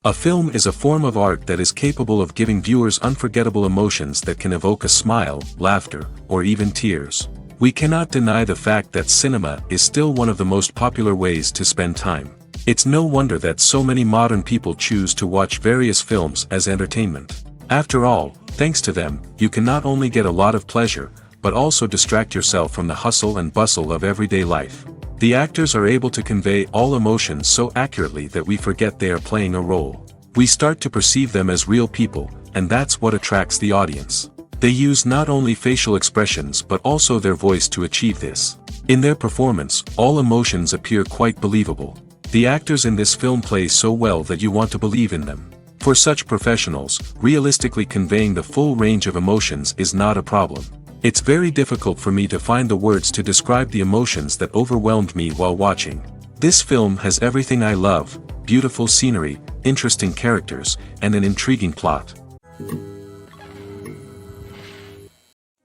A film is a form of art that is capable of giving viewers unforgettable emotions that can evoke a smile, laughter, or even tears. We cannot deny the fact that cinema is still one of the most popular ways to spend time. It's no wonder that so many modern people choose to watch various films as entertainment. After all, thanks to them, you can not only get a lot of pleasure, but also distract yourself from the hustle and bustle of everyday life. The actors are able to convey all emotions so accurately that we forget they are playing a role. We start to perceive them as real people, and that's what attracts the audience. They use not only facial expressions but also their voice to achieve this. In their performance, all emotions appear quite believable. The actors in this film play so well that you want to believe in them. For such professionals, realistically conveying the full range of emotions is not a problem. It's very difficult for me to find the words to describe the emotions that overwhelmed me while watching. This film has everything I love: beautiful scenery, interesting characters, and an intriguing plot.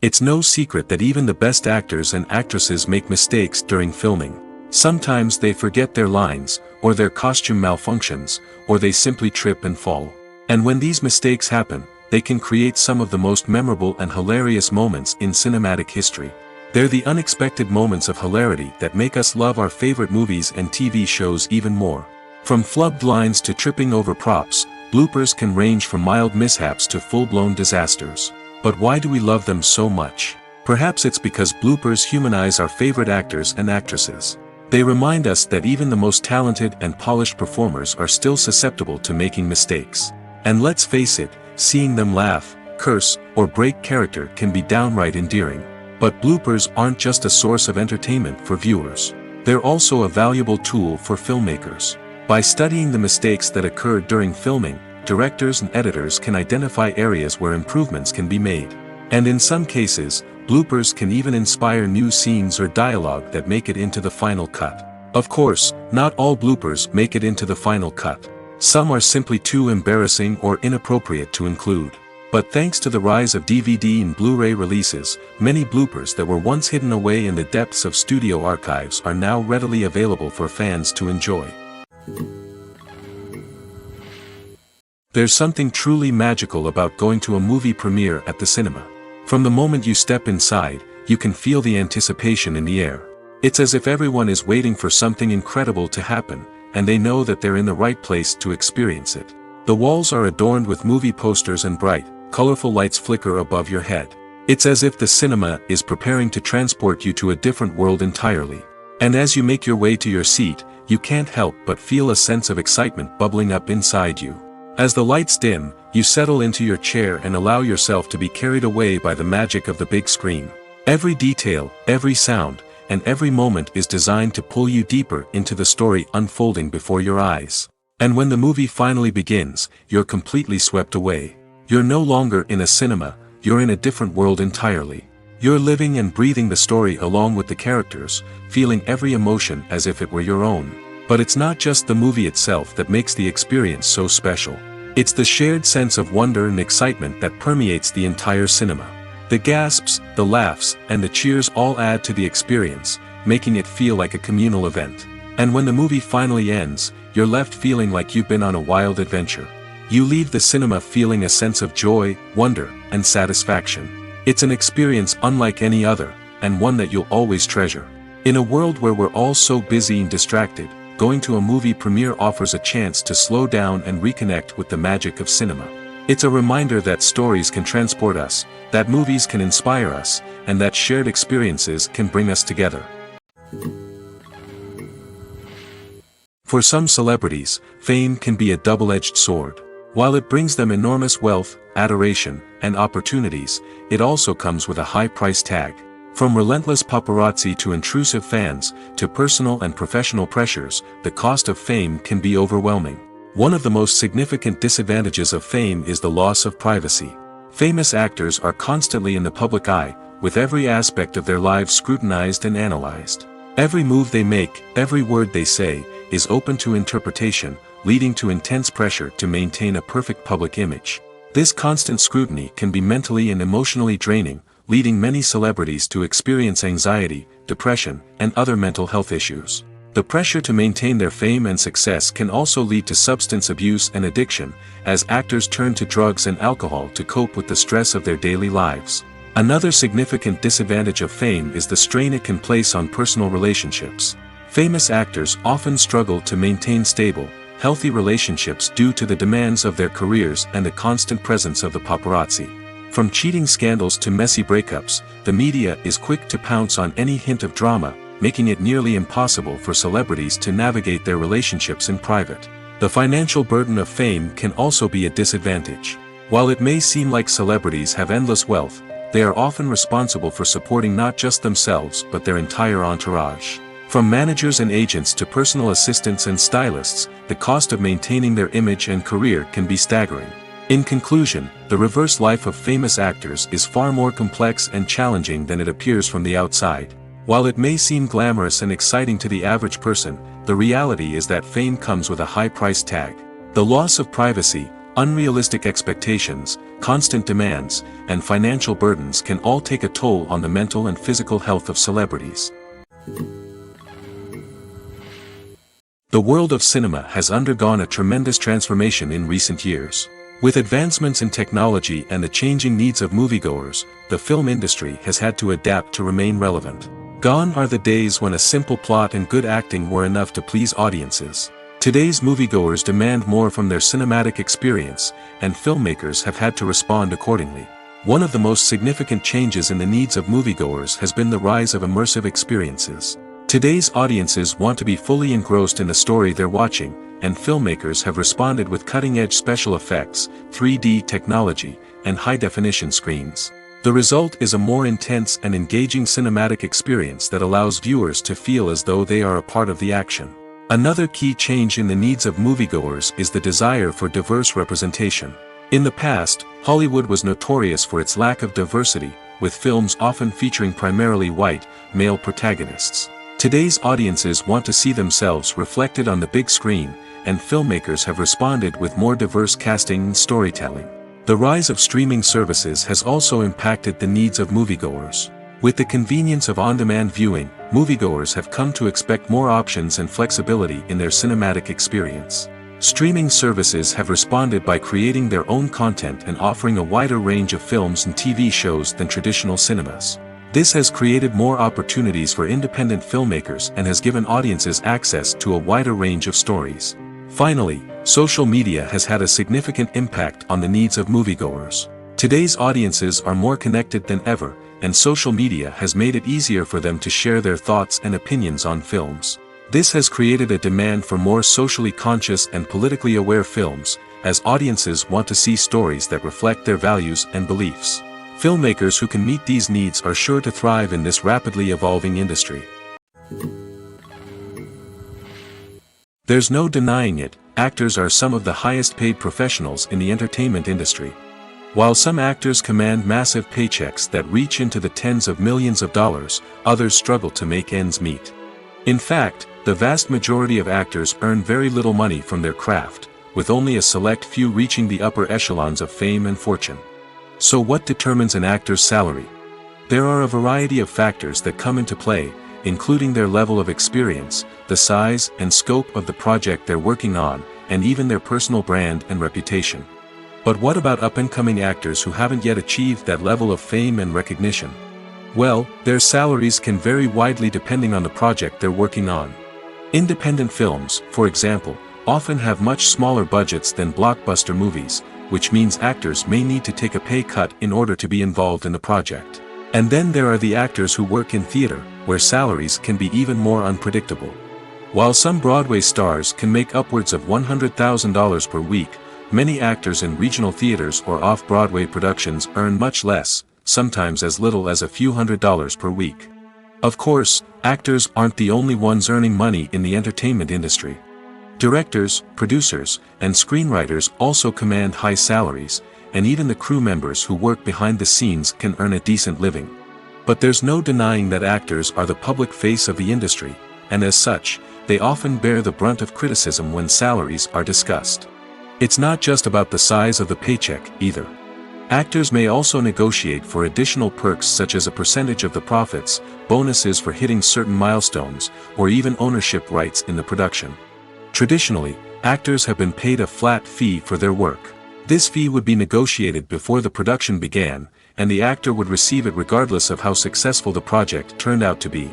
It's no secret that even the best actors and actresses make mistakes during filming. Sometimes they forget their lines, or their costume malfunctions, or they simply trip and fall. And when these mistakes happen, they can create some of the most memorable and hilarious moments in cinematic history. They're the unexpected moments of hilarity that make us love our favorite movies and TV shows even more. From flubbed lines to tripping over props, bloopers can range from mild mishaps to full-blown disasters. But why do we love them so much? Perhaps it's because bloopers humanize our favorite actors and actresses. They remind us that even the most talented and polished performers are still susceptible to making mistakes. And let's face it, seeing them laugh, curse, or break character can be downright endearing. But bloopers aren't just a source of entertainment for viewers. They're also a valuable tool for filmmakers. By studying the mistakes that occurred during filming, directors and editors can identify areas where improvements can be made. And in some cases, bloopers can even inspire new scenes or dialogue that make it into the final cut. Of course, not all bloopers make it into the final cut. Some are simply too embarrassing or inappropriate to include. But thanks to the rise of DVD and Blu-ray releases, many bloopers that were once hidden away in the depths of studio archives are now readily available for fans to enjoy. There's something truly magical about going to a movie premiere at the cinema. From the moment you step inside, you can feel the anticipation in the air. It's as if everyone is waiting for something incredible to happen, and they know that they're in the right place to experience it. The walls are adorned with movie posters and bright, colorful lights flicker above your head. It's as if the cinema is preparing to transport you to a different world entirely. And as you make your way to your seat, you can't help but feel a sense of excitement bubbling up inside you. As the lights dim, you settle into your chair and allow yourself to be carried away by the magic of the big screen. Every detail, every sound, and every moment is designed to pull you deeper into the story unfolding before your eyes. And when the movie finally begins, you're completely swept away. You're no longer in a cinema, you're in a different world entirely. You're living and breathing the story along with the characters, feeling every emotion as if it were your own. But it's not just the movie itself that makes the experience so special. It's the shared sense of wonder and excitement that permeates the entire cinema. The gasps, the laughs, and the cheers all add to the experience, making it feel like a communal event. And when the movie finally ends, you're left feeling like you've been on a wild adventure. You leave the cinema feeling a sense of joy, wonder, and satisfaction. It's an experience unlike any other, and one that you'll always treasure. In a world where we're all so busy and distracted, going to a movie premiere offers a chance to slow down and reconnect with the magic of cinema. It's a reminder that stories can transport us, that movies can inspire us, and that shared experiences can bring us together. For some celebrities, fame can be a double-edged sword. While it brings them enormous wealth, adoration, and opportunities, it also comes with a high price tag. From relentless paparazzi to intrusive fans, to personal and professional pressures, the cost of fame can be overwhelming. One of the most significant disadvantages of fame is the loss of privacy. Famous actors are constantly in the public eye, with every aspect of their lives scrutinized and analyzed. Every move they make, every word they say, is open to interpretation, leading to intense pressure to maintain a perfect public image. This constant scrutiny can be mentally and emotionally draining, leading many celebrities to experience anxiety, depression, and other mental health issues. The pressure to maintain their fame and success can also lead to substance abuse and addiction, as actors turn to drugs and alcohol to cope with the stress of their daily lives. Another significant disadvantage of fame is the strain it can place on personal relationships. Famous actors often struggle to maintain stable, healthy relationships due to the demands of their careers and the constant presence of the paparazzi. From cheating scandals to messy breakups, the media is quick to pounce on any hint of drama, making it nearly impossible for celebrities to navigate their relationships in private. The financial burden of fame can also be a disadvantage. While it may seem like celebrities have endless wealth, they are often responsible for supporting not just themselves but their entire entourage. From managers and agents to personal assistants and stylists, the cost of maintaining their image and career can be staggering. In conclusion, the reverse life of famous actors is far more complex and challenging than it appears from the outside. While it may seem glamorous and exciting to the average person, the reality is that fame comes with a high price tag. The loss of privacy, unrealistic expectations, constant demands, and financial burdens can all take a toll on the mental and physical health of celebrities. The world of cinema has undergone a tremendous transformation in recent years. With advancements in technology and the changing needs of moviegoers, the film industry has had to adapt to remain relevant. Gone are the days when a simple plot and good acting were enough to please audiences. Today's moviegoers demand more from their cinematic experience, and filmmakers have had to respond accordingly. One of the most significant changes in the needs of moviegoers has been the rise of immersive experiences. Today's audiences want to be fully engrossed in the story they're watching, and filmmakers have responded with cutting-edge special effects, 3D technology, and high-definition screens. The result is a more intense and engaging cinematic experience that allows viewers to feel as though they are a part of the action. Another key change in the needs of moviegoers is the desire for diverse representation. In the past, Hollywood was notorious for its lack of diversity, with films often featuring primarily white, male protagonists. Today's audiences want to see themselves reflected on the big screen, and filmmakers have responded with more diverse casting and storytelling. The rise of streaming services has also impacted the needs of moviegoers. With the convenience of on-demand viewing, moviegoers have come to expect more options and flexibility in their cinematic experience. Streaming services have responded by creating their own content and offering a wider range of films and TV shows than traditional cinemas. This has created more opportunities for independent filmmakers and has given audiences access to a wider range of stories. Finally, social media has had a significant impact on the needs of moviegoers. Today's audiences are more connected than ever, and social media has made it easier for them to share their thoughts and opinions on films. This has created a demand for more socially conscious and politically aware films, as audiences want to see stories that reflect their values and beliefs. Filmmakers who can meet these needs are sure to thrive in this rapidly evolving industry. There's no denying it, actors are some of the highest paid professionals in the entertainment industry. While some actors command massive paychecks that reach into the tens of millions of dollars, others struggle to make ends meet. In fact, the vast majority of actors earn very little money from their craft, with only a select few reaching the upper echelons of fame and fortune. So what determines an actor's salary? There are a variety of factors that come into play, including their level of experience, the size and scope of the project they're working on, and even their personal brand and reputation. But what about up-and-coming actors who haven't yet achieved that level of fame and recognition? Well, their salaries can vary widely depending on the project they're working on. Independent films, for example, often have much smaller budgets than blockbuster movies, which means actors may need to take a pay cut in order to be involved in the project. And then there are the actors who work in theater, where salaries can be even more unpredictable. While some Broadway stars can make upwards of $100,000 per week, many actors in regional theaters or off-Broadway productions earn much less, sometimes as little as a few $100s per week. Of course, actors aren't the only ones earning money in the entertainment industry. Directors, producers, and screenwriters also command high salaries, and even the crew members who work behind the scenes can earn a decent living. But there's no denying that actors are the public face of the industry, and as such, they often bear the brunt of criticism when salaries are discussed. It's not just about the size of the paycheck, either. Actors may also negotiate for additional perks such as a percentage of the profits, bonuses for hitting certain milestones, or even ownership rights in the production. Traditionally, actors have been paid a flat fee for their work. This fee would be negotiated before the production began, and the actor would receive it regardless of how successful the project turned out to be.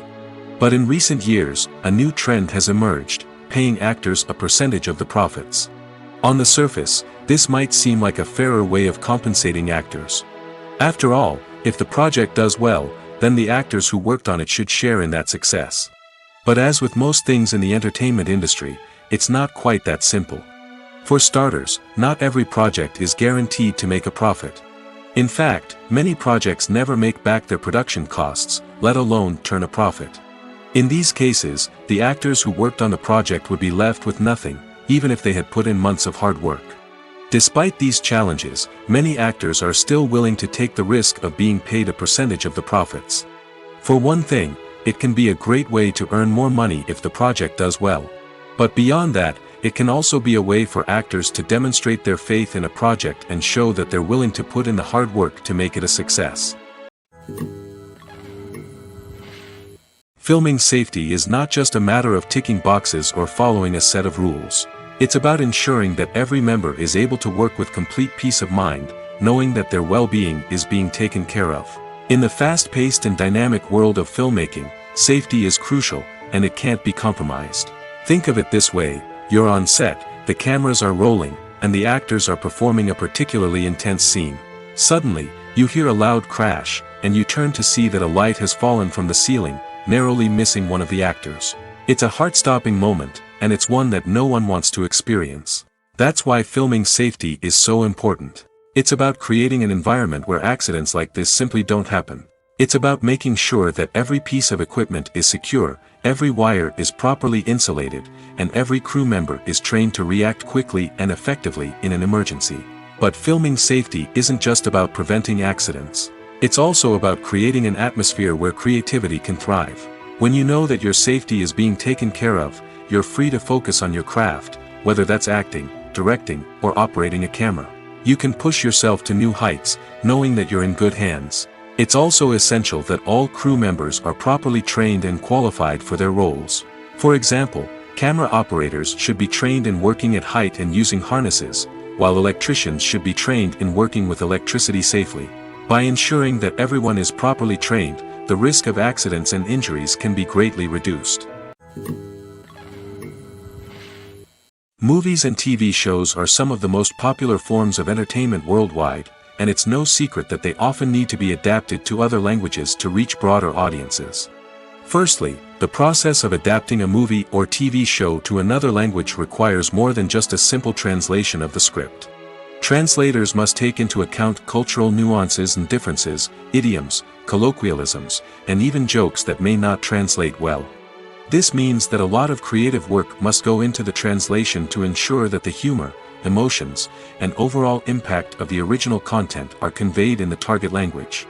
But in recent years, a new trend has emerged, paying actors a percentage of the profits. On the surface, this might seem like a fairer way of compensating actors. After all, if the project does well, then the actors who worked on it should share in that success. But as with most things in the entertainment industry, it's not quite that simple. For starters, not every project is guaranteed to make a profit. In fact, many projects never make back their production costs, let alone turn a profit. In these cases, the actors who worked on the project would be left with nothing, even if they had put in months of hard work. Despite these challenges, many actors are still willing to take the risk of being paid a percentage of the profits. For one thing, it can be a great way to earn more money if the project does well. But beyond that, it can also be a way for actors to demonstrate their faith in a project and show that they're willing to put in the hard work to make it a success. Filming safety is not just a matter of ticking boxes or following a set of rules. It's about ensuring that every member is able to work with complete peace of mind, knowing that their well-being is being taken care of. In the fast-paced and dynamic world of filmmaking, safety is crucial, and it can't be compromised. Think of it this way: you're on set, the cameras are rolling, and the actors are performing a particularly intense scene. Suddenly, you hear a loud crash, and you turn to see that a light has fallen from the ceiling, narrowly missing one of the actors. It's a heart-stopping moment, and it's one that no one wants to experience. That's why filming safety is so important. It's about creating an environment where accidents like this simply don't happen. It's about making sure that every piece of equipment is secure, every wire is properly insulated, and every crew member is trained to react quickly and effectively in an emergency. But filming safety isn't just about preventing accidents. It's also about creating an atmosphere where creativity can thrive. When you know that your safety is being taken care of, you're free to focus on your craft, whether that's acting, directing, or operating a camera. You can push yourself to new heights, knowing that you're in good hands. It's also essential that all crew members are properly trained and qualified for their roles. For example, camera operators should be trained in working at height and using harnesses, while electricians should be trained in working with electricity safely. By ensuring that everyone is properly trained, the risk of accidents and injuries can be greatly reduced. Movies and TV shows are some of the most popular forms of entertainment worldwide, and it's no secret that they often need to be adapted to other languages to reach broader audiences. Firstly, the process of adapting a movie or TV show to another language requires more than just a simple translation of the script. Translators must take into account cultural nuances and differences, idioms, colloquialisms, and even jokes that may not translate well. This means that a lot of creative work must go into the translation to ensure that the humor, emotions, and overall impact of the original content are conveyed in the target language.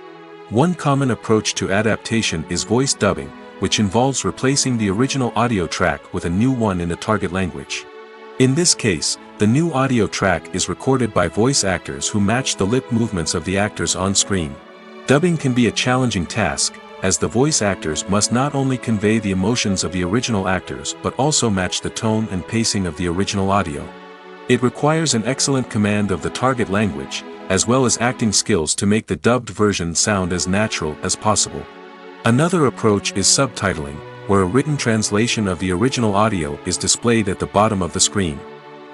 One common approach to adaptation is voice dubbing, which involves replacing the original audio track with a new one in the target language. In this case, the new audio track is recorded by voice actors who match the lip movements of the actors on screen. Dubbing can be a challenging task, as the voice actors must not only convey the emotions of the original actors but also match the tone and pacing of the original audio. It requires an excellent command of the target language, as well as acting skills to make the dubbed version sound as natural as possible. Another approach is subtitling, where a written translation of the original audio is displayed at the bottom of the screen.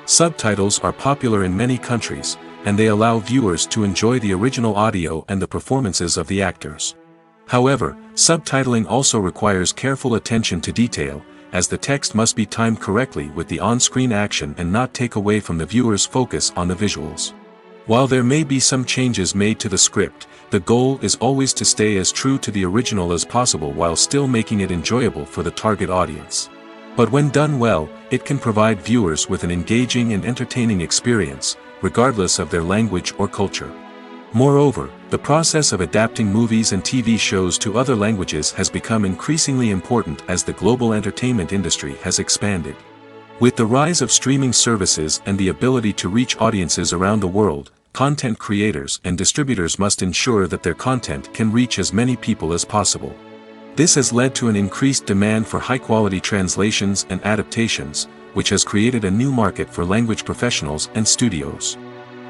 Subtitles are popular in many countries, and they allow viewers to enjoy the original audio and the performances of the actors. However, subtitling also requires careful attention to detail, as the text must be timed correctly with the on-screen action and not take away from the viewer's focus on the visuals. While there may be some changes made to the script, the goal is always to stay as true to the original as possible while still making it enjoyable for the target audience. But when done well, it can provide viewers with an engaging and entertaining experience, regardless of their language or culture. Moreover, the process of adapting movies and TV shows to other languages has become increasingly important as the global entertainment industry has expanded. With the rise of streaming services and the ability to reach audiences around the world, content creators and distributors must ensure that their content can reach as many people as possible. This has led to an increased demand for high-quality translations and adaptations, which has created a new market for language professionals and studios.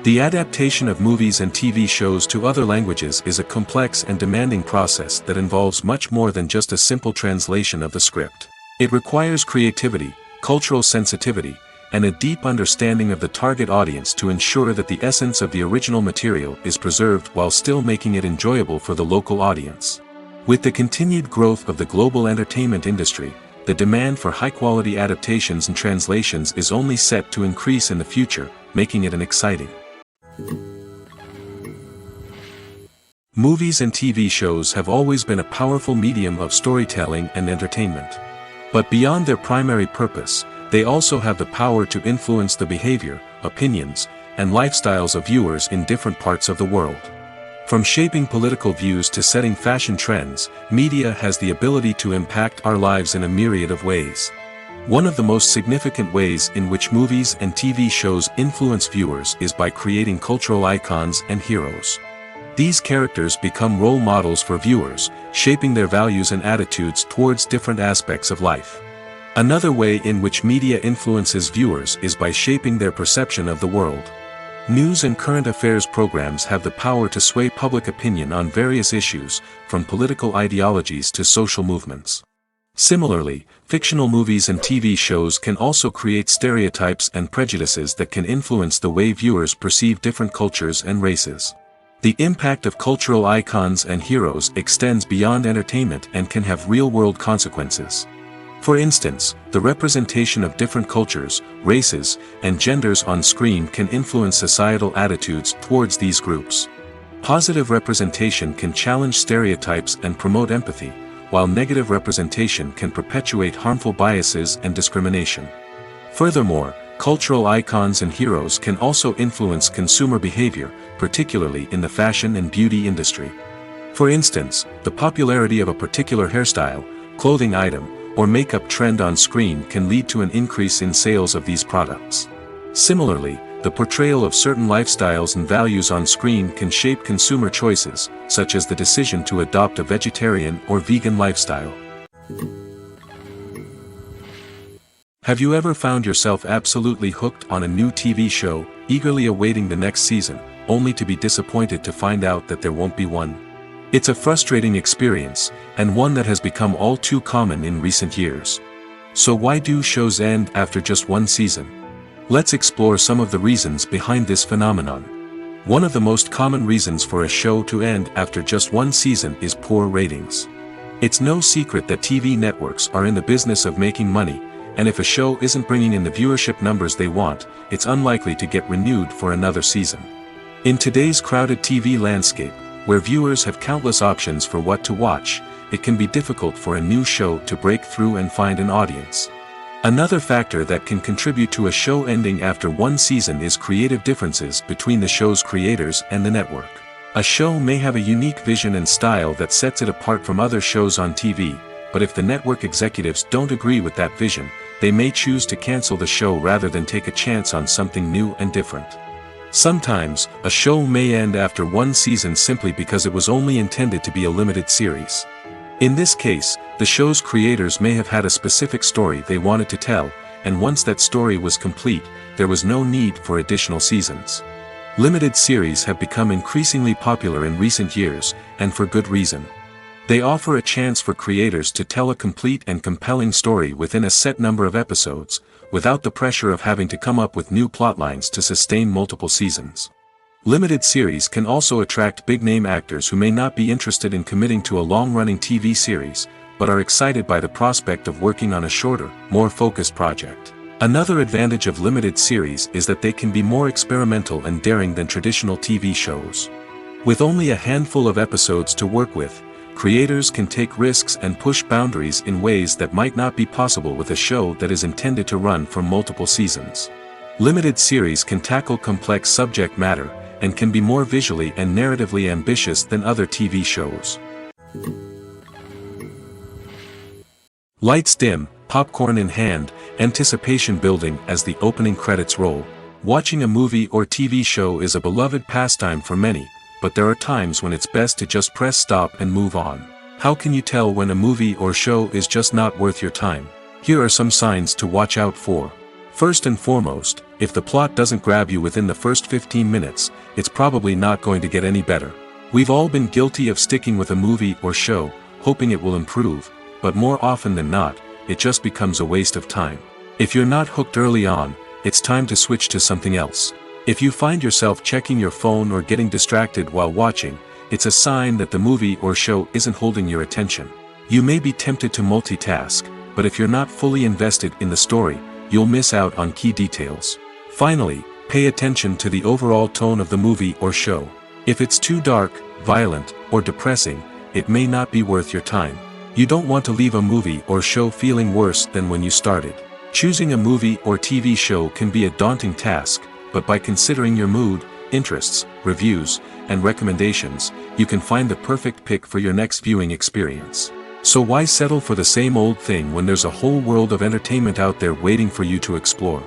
The adaptation of movies and TV shows to other languages is a complex and demanding process that involves much more than just a simple translation of the script. It requires creativity, cultural sensitivity, and a deep understanding of the target audience to ensure that the essence of the original material is preserved while still making it enjoyable for the local audience. With the continued growth of the global entertainment industry, the demand for high-quality adaptations and translations is only set to increase in the future, making it an exciting. Movies and TV shows have always been a powerful medium of storytelling and entertainment. But beyond their primary purpose, they also have the power to influence the behavior, opinions, and lifestyles of viewers in different parts of the world. From shaping political views to setting fashion trends, media has the ability to impact our lives in a myriad of ways. One of the most significant ways in which movies and TV shows influence viewers is by creating cultural icons and heroes. These characters become role models for viewers, shaping their values and attitudes towards different aspects of life. Another way in which media influences viewers is by shaping their perception of the world. News and current affairs programs have the power to sway public opinion on various issues, from political ideologies to social movements. Similarly, fictional movies and TV shows can also create stereotypes and prejudices that can influence the way viewers perceive different cultures and races. The impact of cultural icons and heroes extends beyond entertainment and can have real-world consequences. For instance, the representation of different cultures, races, and genders on screen can influence societal attitudes towards these groups. Positive representation can challenge stereotypes and promote empathy, while negative representation can perpetuate harmful biases and discrimination. Furthermore, cultural icons and heroes can also influence consumer behavior, particularly in the fashion and beauty industry. For instance, the popularity of a particular hairstyle, clothing item, or makeup trend on screen can lead to an increase in sales of these products. Similarly, the portrayal of certain lifestyles and values on screen can shape consumer choices, such as the decision to adopt a vegetarian or vegan lifestyle. Have you ever found yourself absolutely hooked on a new TV show, eagerly awaiting the next season, only to be disappointed to find out that there won't be one? It's a frustrating experience, and one that has become all too common in recent years. So why do shows end after just one season? Let's explore some of the reasons behind this phenomenon. One of the most common reasons for a show to end after just one season is poor ratings. It's no secret that TV networks are in the business of making money, and if a show isn't bringing in the viewership numbers they want, it's unlikely to get renewed for another season. In today's crowded TV landscape, where viewers have countless options for what to watch, it can be difficult for a new show to break through and find an audience. Another factor that can contribute to a show ending after one season is creative differences between the show's creators and the network. A show may have a unique vision and style that sets it apart from other shows on TV, but if the network executives don't agree with that vision, they may choose to cancel the show rather than take a chance on something new and different. Sometimes, a show may end after one season simply because it was only intended to be a limited series. In this case, the show's creators may have had a specific story they wanted to tell, and once that story was complete, there was no need for additional seasons. Limited series have become increasingly popular in recent years, and for good reason. They offer a chance for creators to tell a complete and compelling story within a set number of episodes, without the pressure of having to come up with new plotlines to sustain multiple seasons. Limited series can also attract big-name actors who may not be interested in committing to a long-running TV series, but are excited by the prospect of working on a shorter, more focused project. Another advantage of limited series is that they can be more experimental and daring than traditional TV shows. With only a handful of episodes to work with, creators can take risks and push boundaries in ways that might not be possible with a show that is intended to run for multiple seasons. Limited series can tackle complex subject matter, and can be more visually and narratively ambitious than other TV shows. Lights dim, popcorn in hand, anticipation building as the opening credits roll. Watching a movie or TV show is a beloved pastime for many, but there are times when it's best to just press stop and move on. How can you tell when a movie or show is just not worth your time? Here are some signs to watch out for. First and foremost, if the plot doesn't grab you within the first 15 minutes, it's probably not going to get any better. We've all been guilty of sticking with a movie or show, hoping it will improve, but more often than not, it just becomes a waste of time. If you're not hooked early on, it's time to switch to something else. If you find yourself checking your phone or getting distracted while watching, it's a sign that the movie or show isn't holding your attention. You may be tempted to multitask, but if you're not fully invested in the story, you'll miss out on key details. Finally, pay attention to the overall tone of the movie or show. If it's too dark, violent, or depressing, it may not be worth your time. You don't want to leave a movie or show feeling worse than when you started. Choosing a movie or TV show can be a daunting task, but by considering your mood, interests, reviews, and recommendations, you can find the perfect pick for your next viewing experience. So why settle for the same old thing when there's a whole world of entertainment out there waiting for you to explore?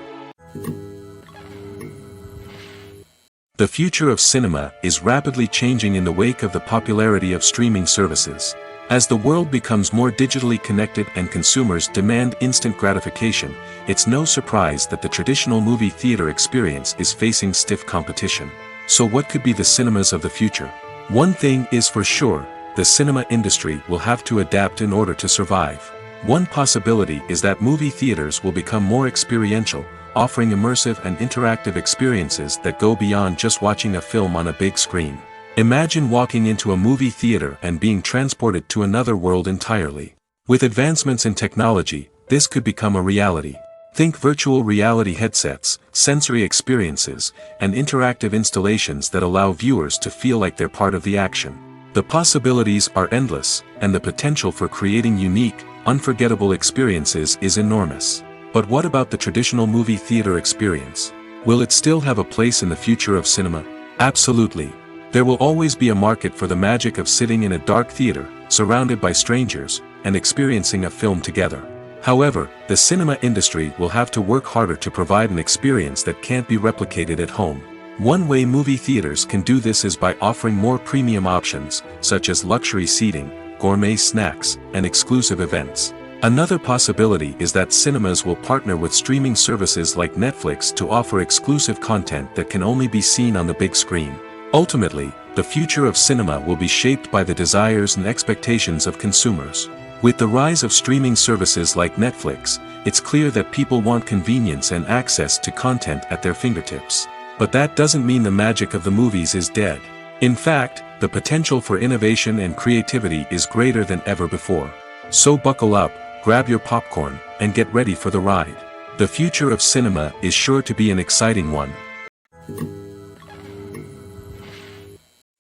The future of cinema is rapidly changing in the wake of the popularity of streaming services. As the world becomes more digitally connected and consumers demand instant gratification, it's no surprise that the traditional movie theater experience is facing stiff competition. So what could be the cinemas of the future? One thing is for sure, the cinema industry will have to adapt in order to survive. One possibility is that movie theaters will become more experiential, offering immersive and interactive experiences that go beyond just watching a film on a big screen. Imagine walking into a movie theater and being transported to another world entirely. With advancements in technology, this could become a reality. Think virtual reality headsets, sensory experiences, and interactive installations that allow viewers to feel like they're part of the action. The possibilities are endless, and the potential for creating unique, unforgettable experiences is enormous. But what about the traditional movie theater experience? Will it still have a place in the future of cinema? Absolutely. There will always be a market for the magic of sitting in a dark theater, surrounded by strangers, and experiencing a film together. However, the cinema industry will have to work harder to provide an experience that can't be replicated at home. One way movie theaters can do this is by offering more premium options, such as luxury seating, gourmet snacks, and exclusive events. Another possibility is that cinemas will partner with streaming services like Netflix to offer exclusive content that can only be seen on the big screen. Ultimately, the future of cinema will be shaped by the desires and expectations of consumers. With the rise of streaming services like Netflix, it's clear that people want convenience and access to content at their fingertips. But that doesn't mean the magic of the movies is dead. In fact, the potential for innovation and creativity is greater than ever before. So buckle up, grab your popcorn, and get ready for the ride. The future of cinema is sure to be an exciting one.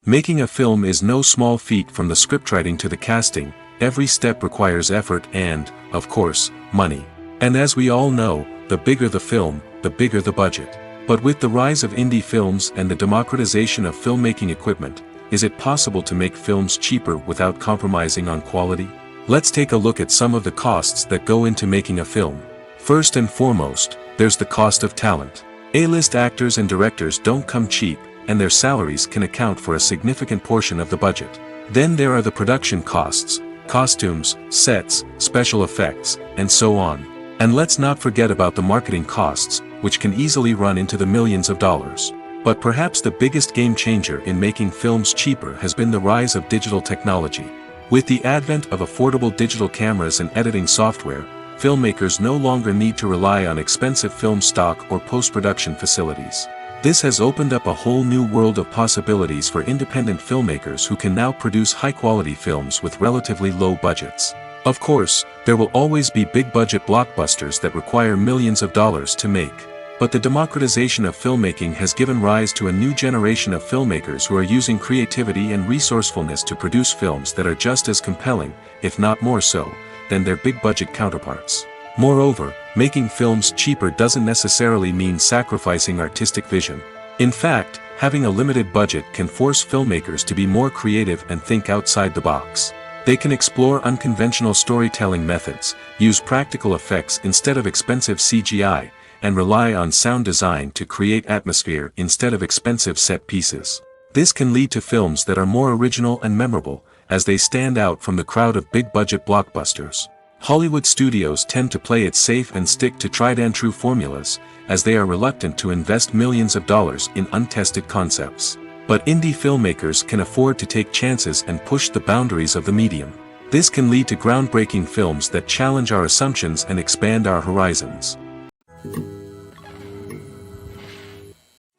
Making a film is no small feat. From the scriptwriting to the casting, every step requires effort and, of course, money. And as we all know, the bigger the film, the bigger the budget. But with the rise of indie films and the democratization of filmmaking equipment, is it possible to make films cheaper without compromising on quality? Let's take a look at some of the costs that go into making a film. First and foremost, there's the cost of talent. A-list actors and directors don't come cheap, and their salaries can account for a significant portion of the budget. Then there are the production costs, costumes, sets, special effects, and so on. And let's not forget about the marketing costs, which can easily run into the millions of dollars. But perhaps the biggest game changer in making films cheaper has been the rise of digital technology. With the advent of affordable digital cameras and editing software, filmmakers no longer need to rely on expensive film stock or post-production facilities. This has opened up a whole new world of possibilities for independent filmmakers who can now produce high-quality films with relatively low budgets. Of course, there will always be big-budget blockbusters that require millions of dollars to make. But the democratization of filmmaking has given rise to a new generation of filmmakers who are using creativity and resourcefulness to produce films that are just as compelling, if not more so, than their big-budget counterparts. Moreover, making films cheaper doesn't necessarily mean sacrificing artistic vision. In fact, having a limited budget can force filmmakers to be more creative and think outside the box. They can explore unconventional storytelling methods, use practical effects instead of expensive CGI, and rely on sound design to create atmosphere instead of expensive set pieces. This can lead to films that are more original and memorable, as they stand out from the crowd of big-budget blockbusters. Hollywood studios tend to play it safe and stick to tried-and-true formulas, as they are reluctant to invest millions of dollars in untested concepts. But indie filmmakers can afford to take chances and push the boundaries of the medium. This can lead to groundbreaking films that challenge our assumptions and expand our horizons.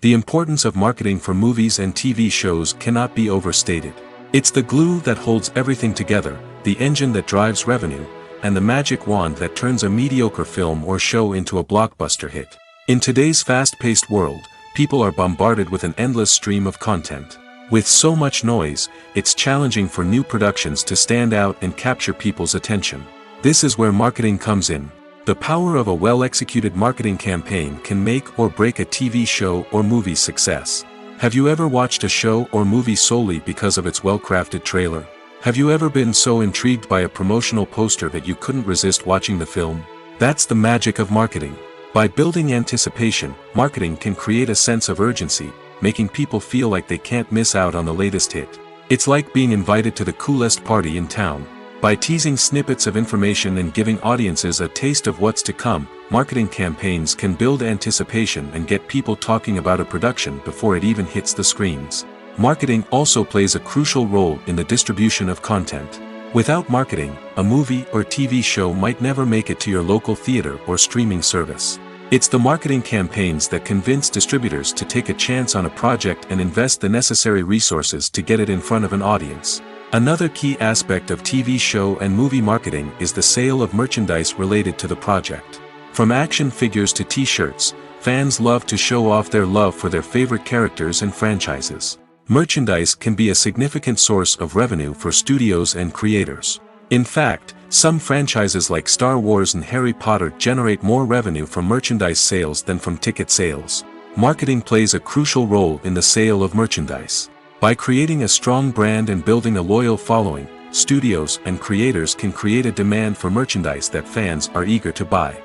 The importance of marketing for movies and TV shows cannot be overstated. It's the glue that holds everything together, the engine that drives revenue, and the magic wand that turns a mediocre film or show into a blockbuster hit. In today's fast-paced world, people are bombarded with an endless stream of content. With so much noise, it's challenging for new productions to stand out and capture people's attention. This is where marketing comes in. The power of a well-executed marketing campaign can make or break a TV show or movie's success. Have you ever watched a show or movie solely because of its well-crafted trailer? Have you ever been so intrigued by a promotional poster that you couldn't resist watching the film? That's the magic of marketing. By building anticipation, marketing can create a sense of urgency, making people feel like they can't miss out on the latest hit. It's like being invited to the coolest party in town. By teasing snippets of information and giving audiences a taste of what's to come, marketing campaigns can build anticipation and get people talking about a production before it even hits the screens. Marketing also plays a crucial role in the distribution of content. Without marketing, a movie or TV show might never make it to your local theater or streaming service. It's the marketing campaigns that convince distributors to take a chance on a project and invest the necessary resources to get it in front of an audience. Another key aspect of TV show and movie marketing is the sale of merchandise related to the project. From action figures to t-shirts, fans love to show off their love for their favorite characters and franchises. Merchandise can be a significant source of revenue for studios and creators. In fact, some franchises like Star Wars and Harry Potter generate more revenue from merchandise sales than from ticket sales. Marketing plays a crucial role in the sale of merchandise. By creating a strong brand and building a loyal following, studios and creators can create a demand for merchandise that fans are eager to buy.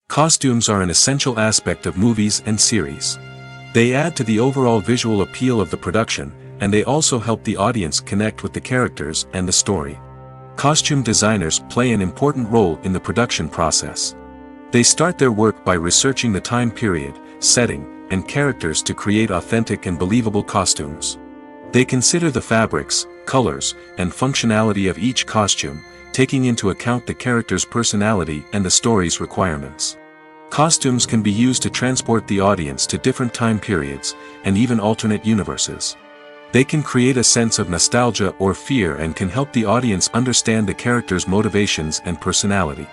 Costumes are an essential aspect of movies and series. They add to the overall visual appeal of the production, and they also help the audience connect with the characters and the story. Costume designers play an important role in the production process. They start their work by researching the time period, setting, and characters to create authentic and believable costumes. They consider the fabrics, colors, and functionality of each costume, taking into account the character's personality and the story's requirements. Costumes can be used to transport the audience to different time periods, and even alternate universes. They can create a sense of nostalgia or fear and can help the audience understand the character's motivations and personality.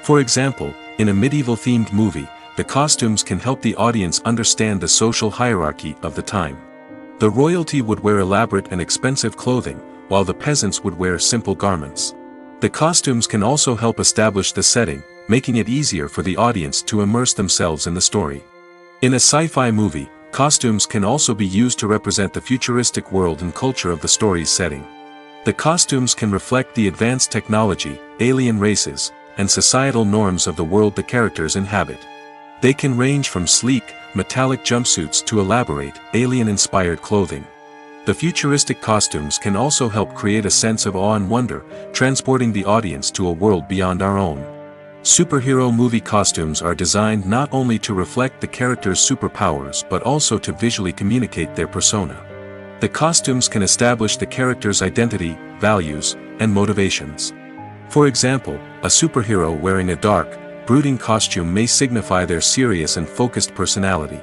For example, in a medieval-themed movie, the costumes can help the audience understand the social hierarchy of the time. The royalty would wear elaborate and expensive clothing, while the peasants would wear simple garments. The costumes can also help establish the setting, making it easier for the audience to immerse themselves in the story. In a sci-fi movie, costumes can also be used to represent the futuristic world and culture of the story's setting. The costumes can reflect the advanced technology, alien races, and societal norms of the world the characters inhabit. They can range from sleek, metallic jumpsuits to elaborate, alien-inspired clothing. The futuristic costumes can also help create a sense of awe and wonder, transporting the audience to a world beyond our own. Superhero movie costumes are designed not only to reflect the character's superpowers but also to visually communicate their persona. The costumes can establish the character's identity, values, and motivations. For example, a superhero wearing a dark, brooding costume may signify their serious and focused personality.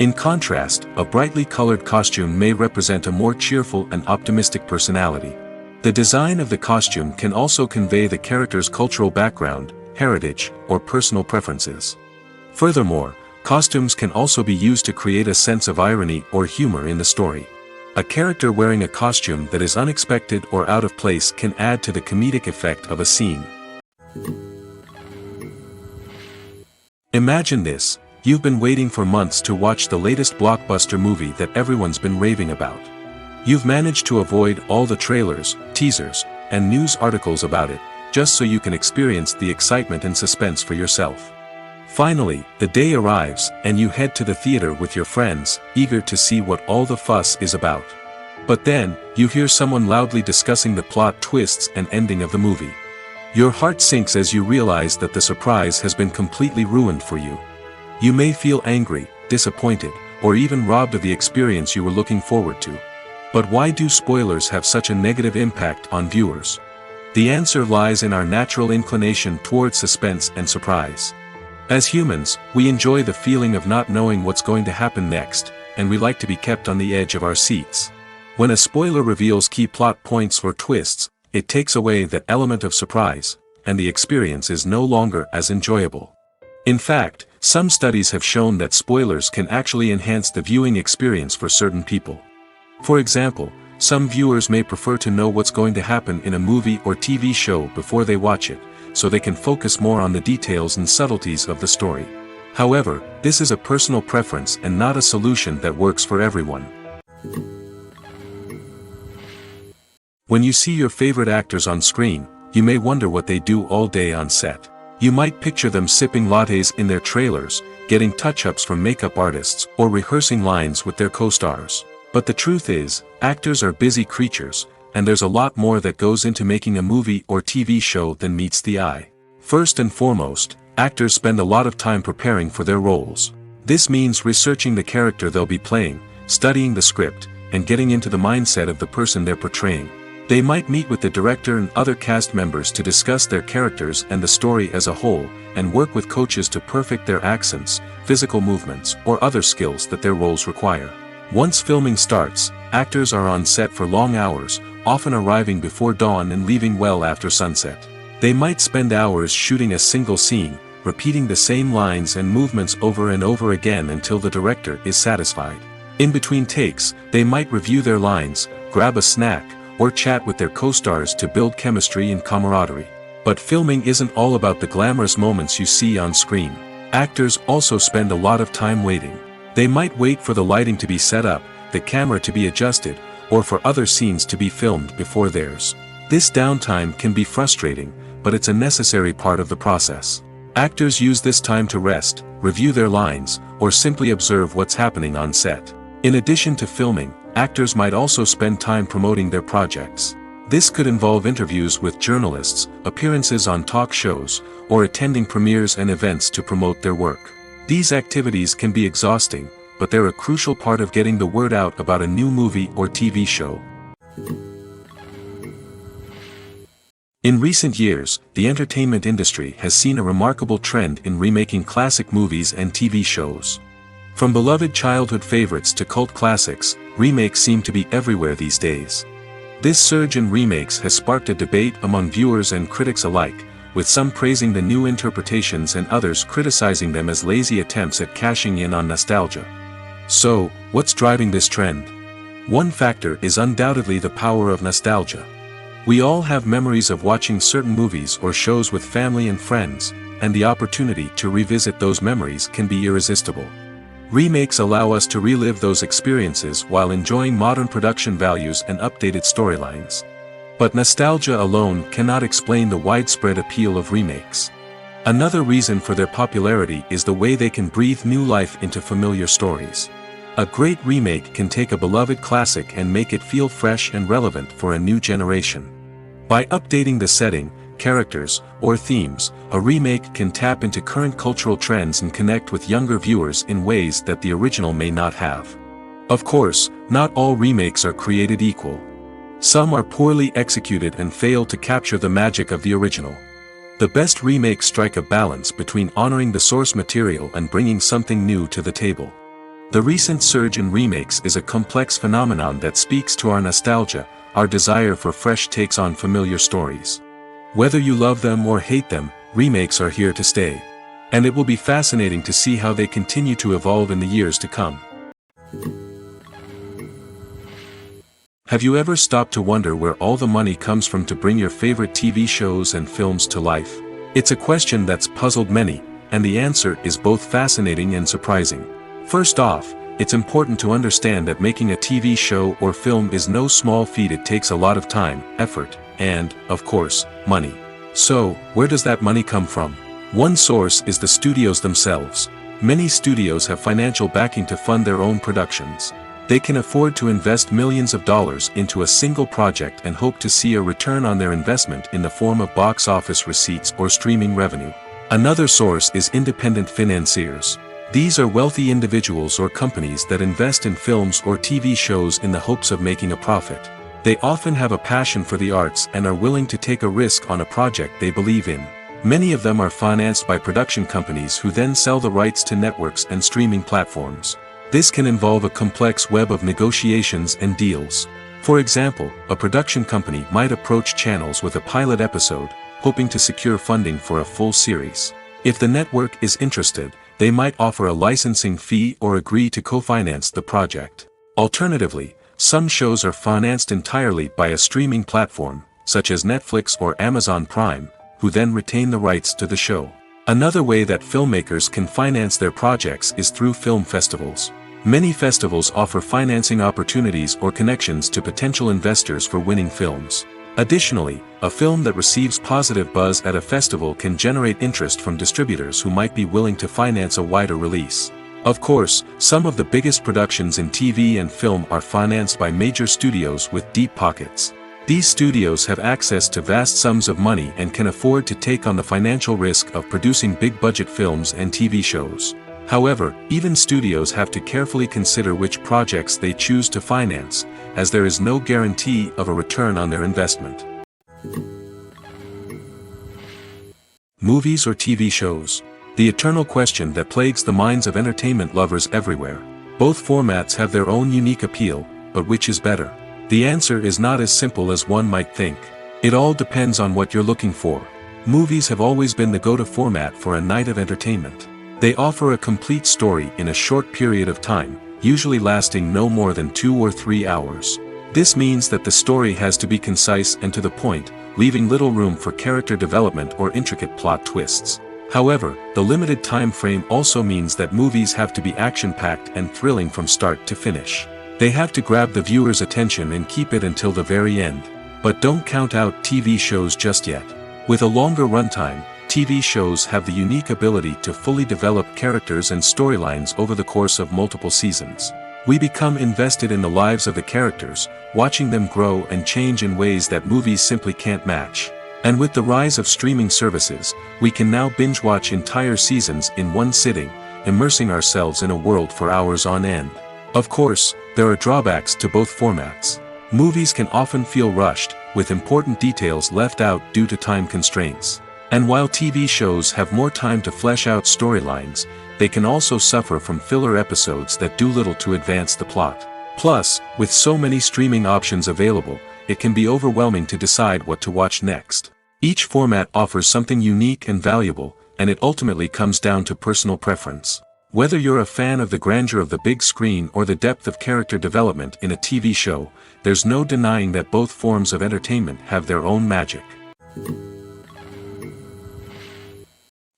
In contrast, a brightly colored costume may represent a more cheerful and optimistic personality. The design of the costume can also convey the character's cultural background, heritage, or personal preferences. Furthermore, costumes can also be used to create a sense of irony or humor in the story. A character wearing a costume that is unexpected or out of place can add to the comedic effect of a scene. Imagine this: you've been waiting for months to watch the latest blockbuster movie that everyone's been raving about. You've managed to avoid all the trailers, teasers, and news articles about it, just so you can experience the excitement and suspense for yourself. Finally, the day arrives, and you head to the theater with your friends, eager to see what all the fuss is about. But then, you hear someone loudly discussing the plot twists and ending of the movie. Your heart sinks as you realize that the surprise has been completely ruined for you. You may feel angry, disappointed, or even robbed of the experience you were looking forward to. But why do spoilers have such a negative impact on viewers? The answer lies in our natural inclination towards suspense and surprise. As humans, we enjoy the feeling of not knowing what's going to happen next, and we like to be kept on the edge of our seats. When a spoiler reveals key plot points or twists, it takes away that element of surprise, and the experience is no longer as enjoyable. In fact, some studies have shown that spoilers can actually enhance the viewing experience for certain people. For example, some viewers may prefer to know what's going to happen in a movie or TV show before they watch it, so they can focus more on the details and subtleties of the story. However, this is a personal preference and not a solution that works for everyone. When you see your favorite actors on screen, you may wonder what they do all day on set. You might picture them sipping lattes in their trailers, getting touch-ups from makeup artists, or rehearsing lines with their co-stars. But the truth is, actors are busy creatures, and there's a lot more that goes into making a movie or TV show than meets the eye. First and foremost, actors spend a lot of time preparing for their roles. This means researching the character they'll be playing, studying the script, and getting into the mindset of the person they're portraying. They might meet with the director and other cast members to discuss their characters and the story as a whole, and work with coaches to perfect their accents, physical movements, or other skills that their roles require. Once filming starts, actors are on set for long hours, often arriving before dawn and leaving well after sunset. They might spend hours shooting a single scene, repeating the same lines and movements over and over again until the director is satisfied. In between takes, they might review their lines, grab a snack, or chat with their co-stars to build chemistry and camaraderie. But filming isn't all about the glamorous moments you see on screen. Actors also spend a lot of time waiting. They might wait for the lighting to be set up, the camera to be adjusted, or for other scenes to be filmed before theirs. This downtime can be frustrating, but it's a necessary part of the process. Actors use this time to rest, review their lines, or simply observe what's happening on set. In addition to filming, actors might also spend time promoting their projects. This could involve interviews with journalists, appearances on talk shows, or attending premieres and events to promote their work. These activities can be exhausting, but they're a crucial part of getting the word out about a new movie or TV show. In recent years, the entertainment industry has seen a remarkable trend in remaking classic movies and TV shows. From beloved childhood favorites to cult classics, remakes seem to be everywhere these days. This surge in remakes has sparked a debate among viewers and critics alike, with some praising the new interpretations and others criticizing them as lazy attempts at cashing in on nostalgia. So, what's driving this trend? One factor is undoubtedly the power of nostalgia. We all have memories of watching certain movies or shows with family and friends, and the opportunity to revisit those memories can be irresistible. Remakes allow us to relive those experiences while enjoying modern production values and updated storylines. But nostalgia alone cannot explain the widespread appeal of remakes. Another reason for their popularity is the way they can breathe new life into familiar stories. A great remake can take a beloved classic and make it feel fresh and relevant for a new generation. By updating the setting, characters, or themes, a remake can tap into current cultural trends and connect with younger viewers in ways that the original may not have. Of course, not all remakes are created equal. Some are poorly executed and fail to capture the magic of the original. The best remakes strike a balance between honoring the source material and bringing something new to the table. The recent surge in remakes is a complex phenomenon that speaks to our nostalgia, our desire for fresh takes on familiar stories. Whether you love them or hate them, remakes are here to stay. And it will be fascinating to see how they continue to evolve in the years to come. Have you ever stopped to wonder where all the money comes from to bring your favorite TV shows and films to life? It's a question that's puzzled many, and the answer is both fascinating and surprising. First off, it's important to understand that making a TV show or film is no small feat. It takes a lot of time, effort, and, of course, money. So, where does that money come from? One source is the studios themselves. Many studios have financial backing to fund their own productions. They can afford to invest millions of dollars into a single project and hope to see a return on their investment in the form of box office receipts or streaming revenue. Another source is independent financiers. These are wealthy individuals or companies that invest in films or TV shows in the hopes of making a profit. They often have a passion for the arts and are willing to take a risk on a project they believe in. Many of them are financed by production companies who then sell the rights to networks and streaming platforms. This can involve a complex web of negotiations and deals. For example, a production company might approach channels with a pilot episode, hoping to secure funding for a full series. If the network is interested, they might offer a licensing fee or agree to co-finance the project. Alternatively, some shows are financed entirely by a streaming platform, such as Netflix or Amazon Prime, who then retain the rights to the show. Another way that filmmakers can finance their projects is through film festivals. Many festivals offer financing opportunities or connections to potential investors for winning films. Additionally, a film that receives positive buzz at a festival can generate interest from distributors who might be willing to finance a wider release. Of course, some of the biggest productions in TV and film are financed by major studios with deep pockets. These studios have access to vast sums of money and can afford to take on the financial risk of producing big-budget films and TV shows. However, even studios have to carefully consider which projects they choose to finance, as there is no guarantee of a return on their investment. Movies or TV shows? The eternal question that plagues the minds of entertainment lovers everywhere. Both formats have their own unique appeal, but which is better? The answer is not as simple as one might think. It all depends on what you're looking for. Movies have always been the go-to format for a night of entertainment. They offer a complete story in a short period of time, usually lasting no more than 2 or 3 hours. This means that the story has to be concise and to the point, leaving little room for character development or intricate plot twists. However, the limited time frame also means that movies have to be action-packed and thrilling from start to finish. They have to grab the viewer's attention and keep it until the very end. But don't count out TV shows just yet. With a longer runtime, TV shows have the unique ability to fully develop characters and storylines over the course of multiple seasons. We become invested in the lives of the characters, watching them grow and change in ways that movies simply can't match. And with the rise of streaming services, we can now binge-watch entire seasons in one sitting, immersing ourselves in a world for hours on end. Of course, there are drawbacks to both formats. Movies can often feel rushed, with important details left out due to time constraints. And while TV shows have more time to flesh out storylines, they can also suffer from filler episodes that do little to advance the plot. Plus, with so many streaming options available, it can be overwhelming to decide what to watch next. Each format offers something unique and valuable, and it ultimately comes down to personal preference. Whether you're a fan of the grandeur of the big screen or the depth of character development in a TV show, there's no denying that both forms of entertainment have their own magic.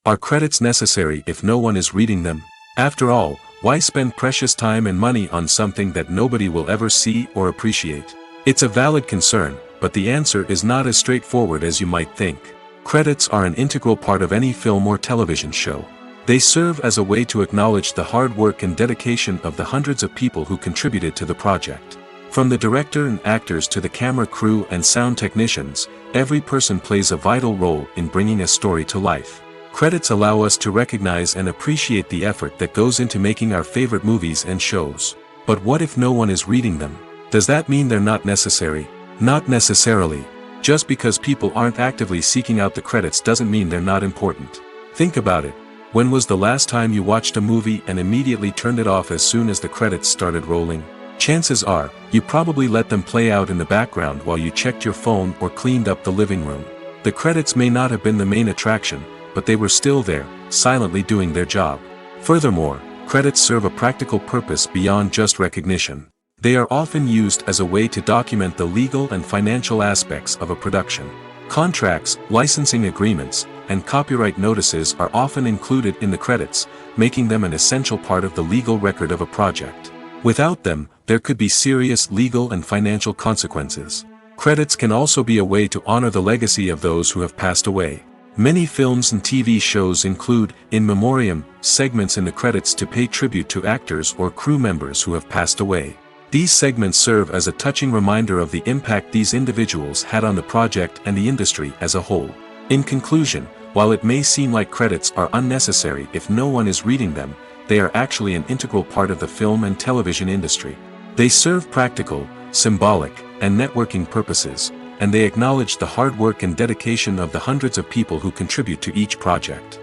Are credits necessary if no one is reading them? After all, why spend precious time and money on something that nobody will ever see or appreciate? It's a valid concern, but the answer is not as straightforward as you might think. Credits are an integral part of any film or television show. They serve as a way to acknowledge the hard work and dedication of the hundreds of people who contributed to the project. From the director and actors to the camera crew and sound technicians, every person plays a vital role in bringing a story to life. Credits allow us to recognize and appreciate the effort that goes into making our favorite movies and shows. But what if no one is reading them? Does that mean they're not necessary? Not necessarily. Just because people aren't actively seeking out the credits doesn't mean they're not important. Think about it. When was the last time you watched a movie and immediately turned it off as soon as the credits started rolling? Chances are, you probably let them play out in the background while you checked your phone or cleaned up the living room. The credits may not have been the main attraction, but they were still there, silently doing their job. Furthermore, credits serve a practical purpose beyond just recognition. They are often used as a way to document the legal and financial aspects of a production. Contracts, licensing agreements, and copyright notices are often included in the credits, making them an essential part of the legal record of a project. Without them, there could be serious legal and financial consequences. Credits can also be a way to honor the legacy of those who have passed away. Many films and TV shows include, in memoriam, segments in the credits to pay tribute to actors or crew members who have passed away. These segments serve as a touching reminder of the impact these individuals had on the project and the industry as a whole. In conclusion, while it may seem like credits are unnecessary if no one is reading them, they are actually an integral part of the film and television industry. They serve practical, symbolic, and networking purposes, and they acknowledge the hard work and dedication of the hundreds of people who contribute to each project.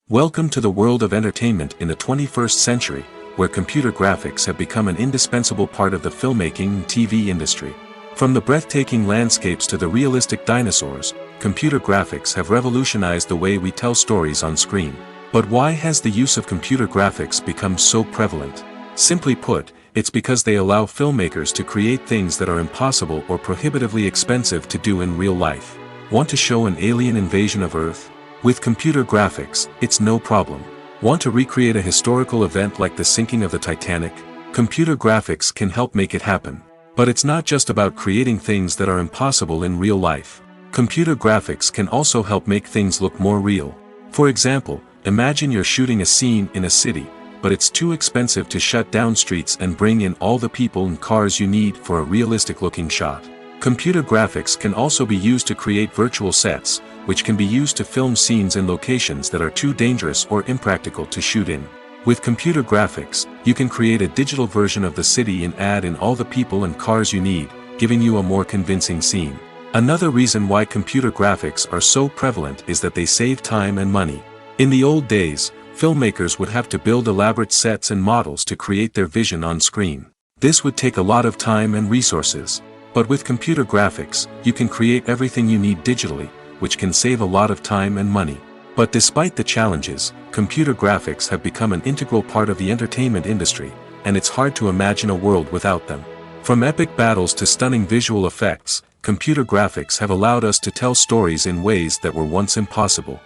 Welcome to the world of entertainment in the 21st century, where computer graphics have become an indispensable part of the filmmaking and TV industry. From the breathtaking landscapes to the realistic dinosaurs, computer graphics have revolutionized the way we tell stories on screen. But why has the use of computer graphics become so prevalent? Simply put, it's because they allow filmmakers to create things that are impossible or prohibitively expensive to do in real life. Want to show an alien invasion of Earth? With computer graphics, it's no problem. Want to recreate a historical event like the sinking of the Titanic? Computer graphics can help make it happen. But it's not just about creating things that are impossible in real life. Computer graphics can also help make things look more real. For example, imagine you're shooting a scene in a city, but it's too expensive to shut down streets and bring in all the people and cars you need for a realistic-looking shot. Computer graphics can also be used to create virtual sets, which can be used to film scenes in locations that are too dangerous or impractical to shoot in. With computer graphics, you can create a digital version of the city and add in all the people and cars you need, giving you a more convincing scene. Another reason why computer graphics are so prevalent is that they save time and money. In the old days, filmmakers would have to build elaborate sets and models to create their vision on screen. This would take a lot of time and resources. But with computer graphics, you can create everything you need digitally, which can save a lot of time and money. But despite the challenges, computer graphics have become an integral part of the entertainment industry, and it's hard to imagine a world without them. From epic battles to stunning visual effects, computer graphics have allowed us to tell stories in ways that were once impossible.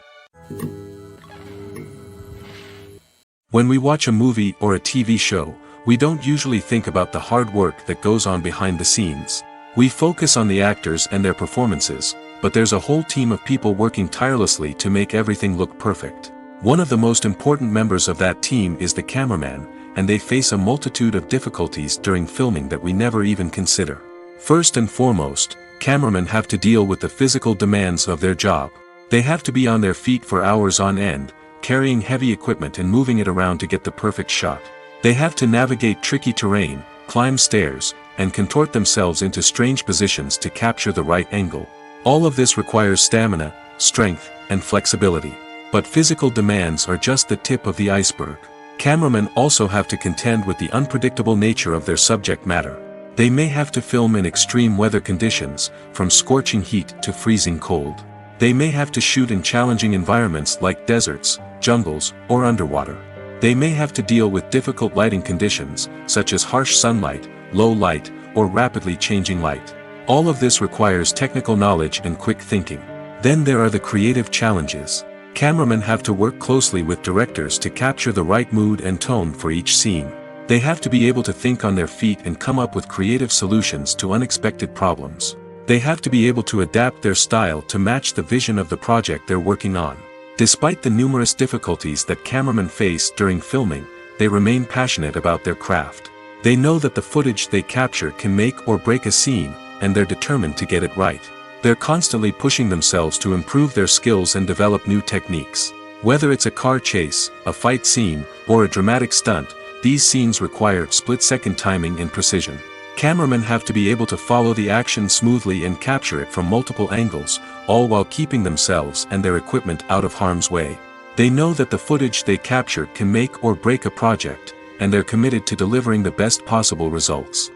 When we watch a movie or a TV show, we don't usually think about the hard work that goes on behind the scenes. We focus on the actors and their performances, but there's a whole team of people working tirelessly to make everything look perfect. One of the most important members of that team is the cameraman, and they face a multitude of difficulties during filming that we never even consider. First and foremost, cameramen have to deal with the physical demands of their job. They have to be on their feet for hours on end, carrying heavy equipment and moving it around to get the perfect shot. They have to navigate tricky terrain, climb stairs, and contort themselves into strange positions to capture the right angle. All of this requires stamina, strength, and flexibility. But physical demands are just the tip of the iceberg. Cameramen also have to contend with the unpredictable nature of their subject matter. They may have to film in extreme weather conditions, from scorching heat to freezing cold. They may have to shoot in challenging environments like deserts, jungles, or underwater. They may have to deal with difficult lighting conditions, such as harsh sunlight, low light, or rapidly changing light. All of this requires technical knowledge and quick thinking. Then there are the creative challenges. Cameramen have to work closely with directors to capture the right mood and tone for each scene. They have to be able to think on their feet and come up with creative solutions to unexpected problems. They have to be able to adapt their style to match the vision of the project they're working on. Despite the numerous difficulties that cameramen face during filming, they remain passionate about their craft. They know that the footage they capture can make or break a scene, and they're determined to get it right. They're constantly pushing themselves to improve their skills and develop new techniques. Whether it's a car chase, a fight scene, or a dramatic stunt, these scenes require split-second timing and precision. Cameramen have to be able to follow the action smoothly and capture it from multiple angles, all while keeping themselves and their equipment out of harm's way. They know that the footage they capture can make or break a project, and they're committed to delivering the best possible results.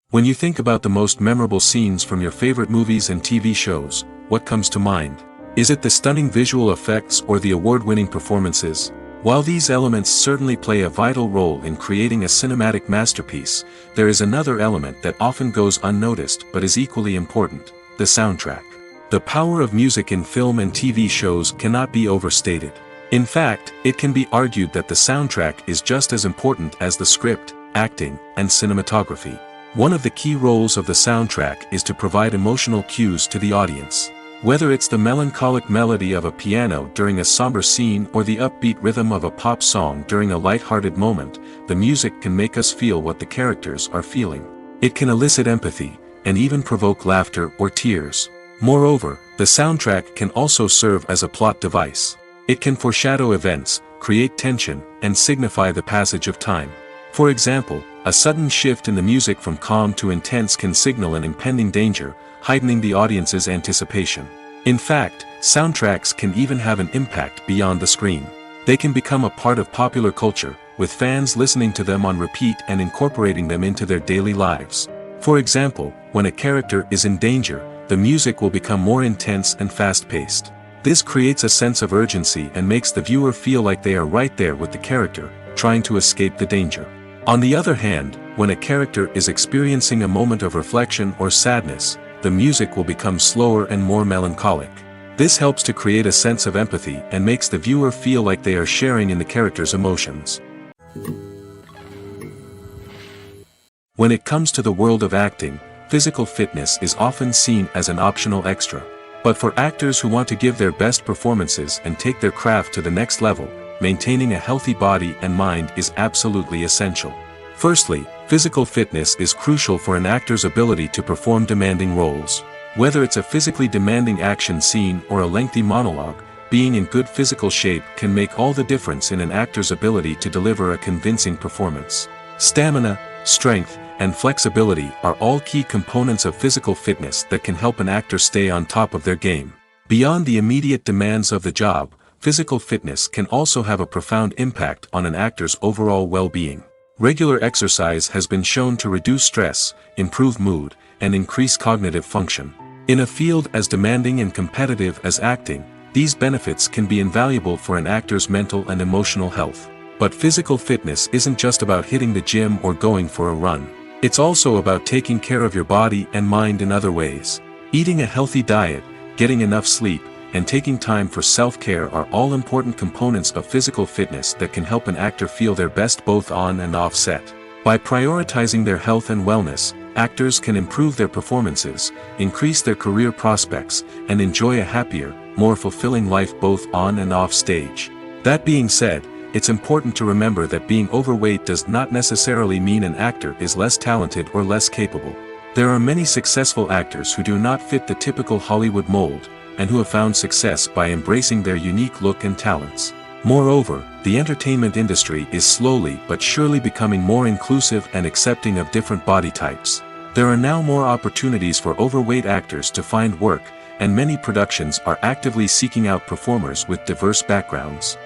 When you think about the most memorable scenes from your favorite movies and TV shows, what comes to mind? Is it the stunning visual effects or the award-winning performances? While these elements certainly play a vital role in creating a cinematic masterpiece, there is another element that often goes unnoticed but is equally important: the soundtrack. The power of music in film and TV shows cannot be overstated. In fact, it can be argued that the soundtrack is just as important as the script, acting, and cinematography. One of the key roles of the soundtrack is to provide emotional cues to the audience. Whether it's the melancholic melody of a piano during a somber scene or the upbeat rhythm of a pop song during a light-hearted moment, the music can make us feel what the characters are feeling. It can elicit empathy, and even provoke laughter or tears. Moreover, the soundtrack can also serve as a plot device. It can foreshadow events, create tension, and signify the passage of time. For example, a sudden shift in the music from calm to intense can signal an impending danger, heightening the audience's anticipation. In fact, soundtracks can even have an impact beyond the screen. They can become a part of popular culture, with fans listening to them on repeat and incorporating them into their daily lives. For example, when a character is in danger, the music will become more intense and fast-paced. This creates a sense of urgency and makes the viewer feel like they are right there with the character, trying to escape the danger. On the other hand, when a character is experiencing a moment of reflection or sadness, the music will become slower and more melancholic. This helps to create a sense of empathy and makes the viewer feel like they are sharing in the character's emotions. When it comes to the world of acting, physical fitness is often seen as an optional extra. But for actors who want to give their best performances and take their craft to the next level, maintaining a healthy body and mind is absolutely essential. Firstly, physical fitness is crucial for an actor's ability to perform demanding roles. Whether it's a physically demanding action scene or a lengthy monologue, being in good physical shape can make all the difference in an actor's ability to deliver a convincing performance. Stamina, strength, and flexibility are all key components of physical fitness that can help an actor stay on top of their game. Beyond the immediate demands of the job, physical fitness can also have a profound impact on an actor's overall well-being. Regular exercise has been shown to reduce stress, improve mood, and increase cognitive function. In a field as demanding and competitive as acting, these benefits can be invaluable for an actor's mental and emotional health. But physical fitness isn't just about hitting the gym or going for a run. It's also about taking care of your body and mind in other ways. Eating a healthy diet, getting enough sleep, and taking time for self-care are all important components of physical fitness that can help an actor feel their best both on and off set. By prioritizing their health and wellness, actors can improve their performances, increase their career prospects, and enjoy a happier, more fulfilling life both on and off stage. That being said, it's important to remember that being overweight does not necessarily mean an actor is less talented or less capable. There are many successful actors who do not fit the typical Hollywood mold, and who have found success by embracing their unique look and talents. Moreover, the entertainment industry is slowly but surely becoming more inclusive and accepting of different body types. There are now more opportunities for overweight actors to find work, and many productions are actively seeking out performers with diverse backgrounds.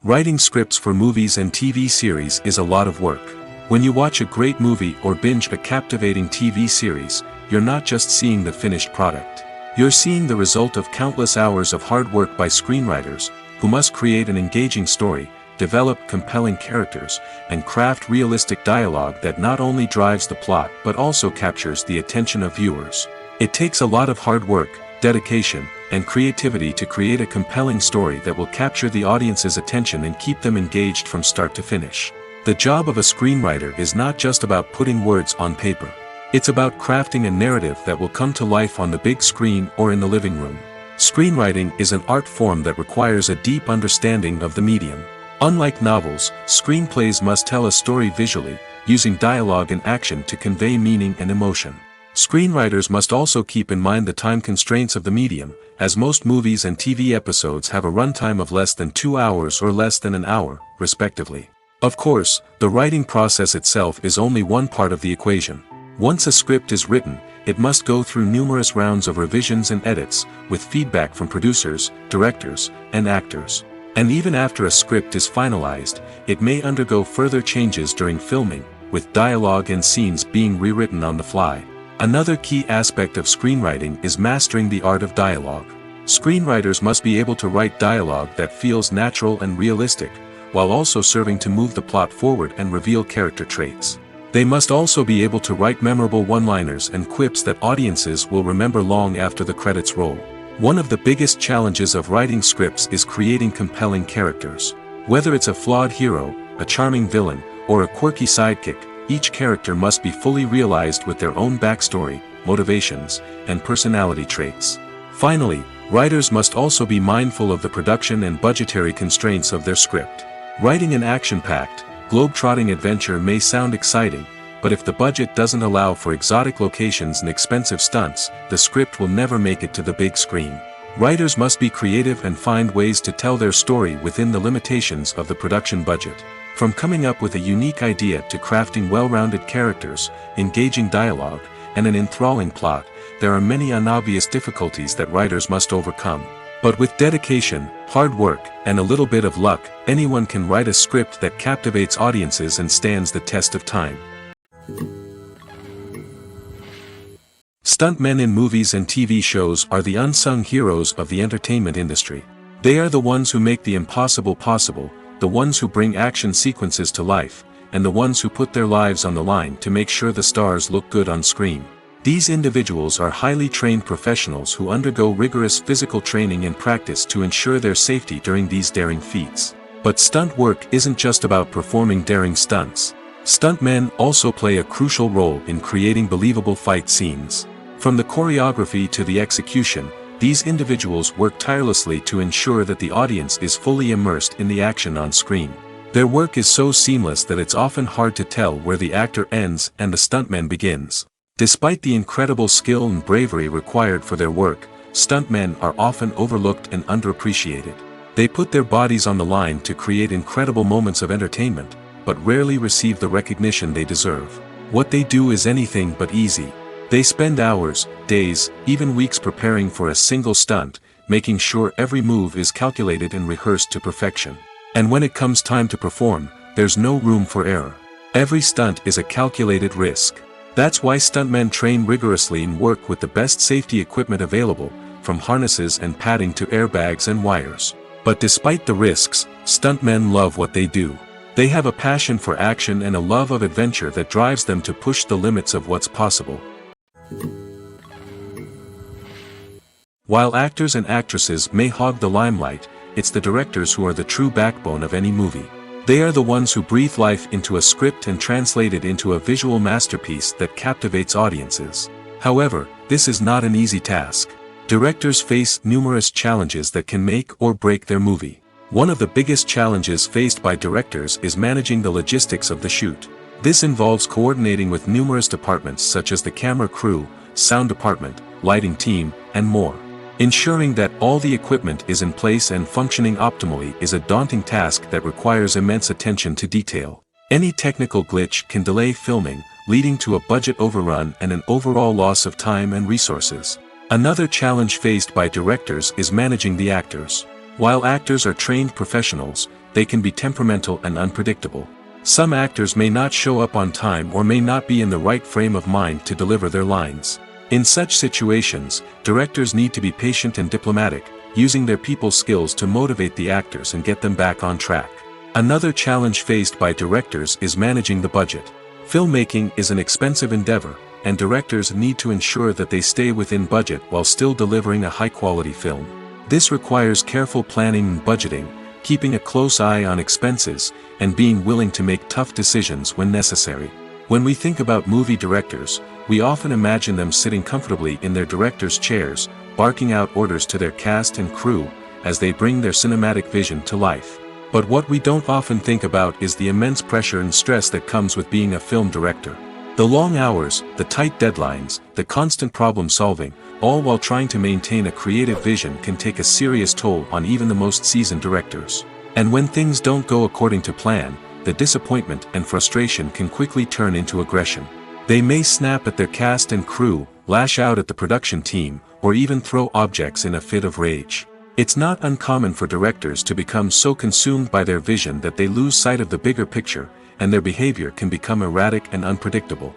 Writing scripts for movies and TV series is a lot of work. When you watch a great movie or binge a captivating TV series, you're not just seeing the finished product. You're seeing the result of countless hours of hard work by screenwriters, who must create an engaging story, develop compelling characters, and craft realistic dialogue that not only drives the plot but also captures the attention of viewers. It takes a lot of hard work, dedication, and creativity to create a compelling story that will capture the audience's attention and keep them engaged from start to finish. The job of a screenwriter is not just about putting words on paper. It's about crafting a narrative that will come to life on the big screen or in the living room. Screenwriting is an art form that requires a deep understanding of the medium. Unlike novels, screenplays must tell a story visually, using dialogue and action to convey meaning and emotion. Screenwriters must also keep in mind the time constraints of the medium, as most movies and TV episodes have a runtime of less than 2 hours or less than an hour, respectively. Of course, the writing process itself is only one part of the equation. Once a script is written, it must go through numerous rounds of revisions and edits, with feedback from producers, directors, and actors. And even after a script is finalized, it may undergo further changes during filming, with dialogue and scenes being rewritten on the fly. Another key aspect of screenwriting is mastering the art of dialogue. Screenwriters must be able to write dialogue that feels natural and realistic, while also serving to move the plot forward and reveal character traits. They must also be able to write memorable one-liners and quips that audiences will remember long after the credits roll. One of the biggest challenges of writing scripts is creating compelling characters. Whether it's a flawed hero, a charming villain, or a quirky sidekick, each character must be fully realized with their own backstory, motivations, and personality traits. Finally, writers must also be mindful of the production and budgetary constraints of their script. Writing an action-packed, globe-trotting adventure may sound exciting, but if the budget doesn't allow for exotic locations and expensive stunts, the script will never make it to the big screen. Writers must be creative and find ways to tell their story within the limitations of the production budget. From coming up with a unique idea to crafting well-rounded characters, engaging dialogue, and an enthralling plot, there are many unobvious difficulties that writers must overcome. But with dedication, hard work, and a little bit of luck, anyone can write a script that captivates audiences and stands the test of time. Stuntmen in movies and TV shows are the unsung heroes of the entertainment industry. They are the ones who make the impossible possible, the ones who bring action sequences to life, and the ones who put their lives on the line to make sure the stars look good on screen. These individuals are highly trained professionals who undergo rigorous physical training and practice to ensure their safety during these daring feats. But stunt work isn't just about performing daring stunts. Stuntmen also play a crucial role in creating believable fight scenes. From the choreography to the execution, these individuals work tirelessly to ensure that the audience is fully immersed in the action on screen. Their work is so seamless that it's often hard to tell where the actor ends and the stuntman begins. Despite the incredible skill and bravery required for their work, stuntmen are often overlooked and underappreciated. They put their bodies on the line to create incredible moments of entertainment, but rarely receive the recognition they deserve. What they do is anything but easy. They spend hours, days, even weeks preparing for a single stunt, making sure every move is calculated and rehearsed to perfection. And when it comes time to perform, there's no room for error. Every stunt is a calculated risk. That's why stuntmen train rigorously and work with the best safety equipment available, from harnesses and padding to airbags and wires. But despite the risks, stuntmen love what they do. They have a passion for action and a love of adventure that drives them to push the limits of what's possible. While actors and actresses may hog the limelight, it's the directors who are the true backbone of any movie. They are the ones who breathe life into a script and translate it into a visual masterpiece that captivates audiences. However, this is not an easy task. Directors face numerous challenges that can make or break their movie. One of the biggest challenges faced by directors is managing the logistics of the shoot. This involves coordinating with numerous departments such as the camera crew, sound department, lighting team, and more. Ensuring that all the equipment is in place and functioning optimally is a daunting task that requires immense attention to detail. Any technical glitch can delay filming, leading to a budget overrun and an overall loss of time and resources. Another challenge faced by directors is managing the actors. While actors are trained professionals, they can be temperamental and unpredictable. Some actors may not show up on time or may not be in the right frame of mind to deliver their lines. In such situations, directors need to be patient and diplomatic, using their people skills to motivate the actors and get them back on track. Another challenge faced by directors is managing the budget. Filmmaking is an expensive endeavor, and directors need to ensure that they stay within budget while still delivering a high-quality film. This requires careful planning and budgeting, keeping a close eye on expenses, and being willing to make tough decisions when necessary. When we think about movie directors, we often imagine them sitting comfortably in their director's chairs, barking out orders to their cast and crew, as they bring their cinematic vision to life. But what we don't often think about is the immense pressure and stress that comes with being a film director. The long hours, the tight deadlines, the constant problem solving, all while trying to maintain a creative vision can take a serious toll on even the most seasoned directors. And when things don't go according to plan, the disappointment and frustration can quickly turn into aggression. They may snap at their cast and crew, lash out at the production team, or even throw objects in a fit of rage. It's not uncommon for directors to become so consumed by their vision that they lose sight of the bigger picture, and their behavior can become erratic and unpredictable.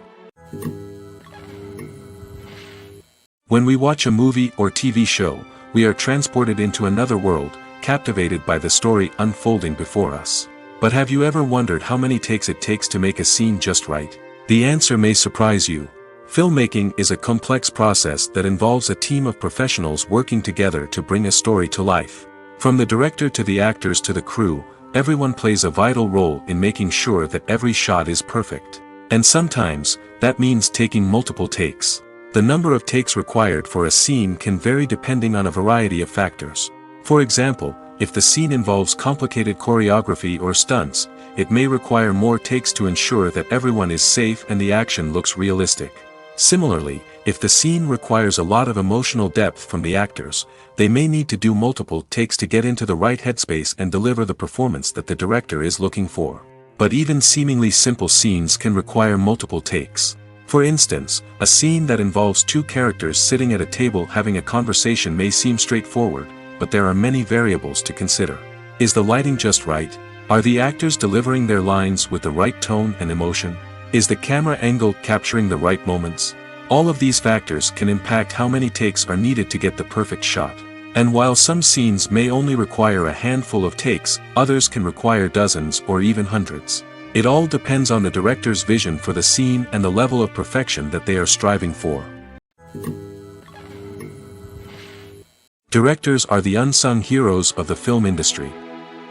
When we watch a movie or TV show, we are transported into another world, captivated by the story unfolding before us. But have you ever wondered how many takes it takes to make a scene just right? The answer may surprise you. Filmmaking is a complex process that involves a team of professionals working together to bring a story to life. From the director to the actors to the crew, everyone plays a vital role in making sure that every shot is perfect. And sometimes, that means taking multiple takes. The number of takes required for a scene can vary depending on a variety of factors. For example, if the scene involves complicated choreography or stunts, it may require more takes to ensure that everyone is safe and the action looks realistic. Similarly, if the scene requires a lot of emotional depth from the actors, they may need to do multiple takes to get into the right headspace and deliver the performance that the director is looking for. But even seemingly simple scenes can require multiple takes. For instance, a scene that involves two characters sitting at a table having a conversation may seem straightforward, but there are many variables to consider. Is the lighting just right? Are the actors delivering their lines with the right tone and emotion? Is the camera angle capturing the right moments? All of these factors can impact how many takes are needed to get the perfect shot. And while some scenes may only require a handful of takes, others can require dozens or even hundreds. It all depends on the director's vision for the scene and the level of perfection that they are striving for. Directors are the unsung heroes of the film industry.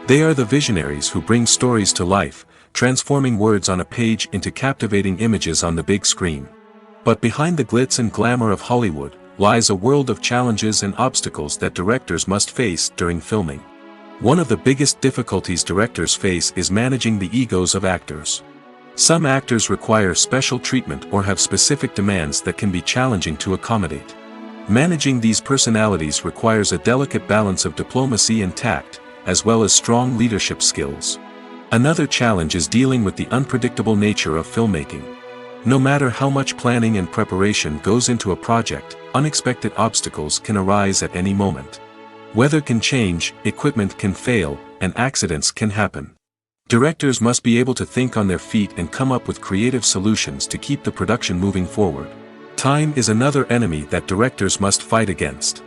They are the visionaries who bring stories to life, transforming words on a page into captivating images on the big screen. But behind the glitz and glamour of Hollywood, lies a world of challenges and obstacles that directors must face during filming. One of the biggest difficulties directors face is managing the egos of actors. Some actors require special treatment or have specific demands that can be challenging to accommodate. Managing these personalities requires a delicate balance of diplomacy and tact, as well as strong leadership skills. Another challenge is dealing with the unpredictable nature of filmmaking. No matter how much planning and preparation goes into a project, unexpected obstacles can arise at any moment. Weather can change, equipment can fail, and accidents can happen. Directors must be able to think on their feet and come up with creative solutions to keep the production moving forward. Time is another enemy that directors must fight against.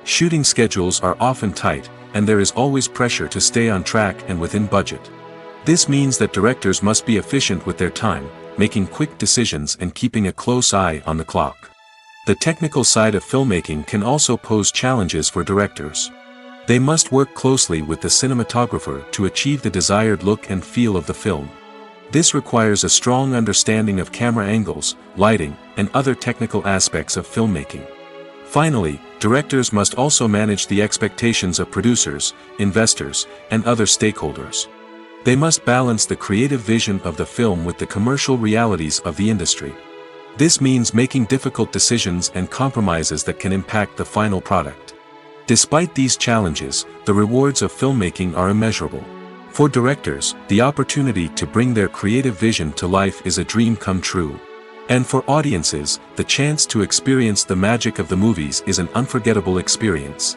Shooting schedules are often tight, and there is always pressure to stay on track and within budget. This means that directors must be efficient with their time, making quick decisions and keeping a close eye on the clock. The technical side of filmmaking can also pose challenges for directors. They must work closely with the cinematographer to achieve the desired look and feel of the film. This requires a strong understanding of camera angles, lighting, and other technical aspects of filmmaking. Finally, directors must also manage the expectations of producers, investors, and other stakeholders. They must balance the creative vision of the film with the commercial realities of the industry. This means making difficult decisions and compromises that can impact the final product. Despite these challenges, the rewards of filmmaking are immeasurable. For directors, the opportunity to bring their creative vision to life is a dream come true. And for audiences, the chance to experience the magic of the movies is an unforgettable experience.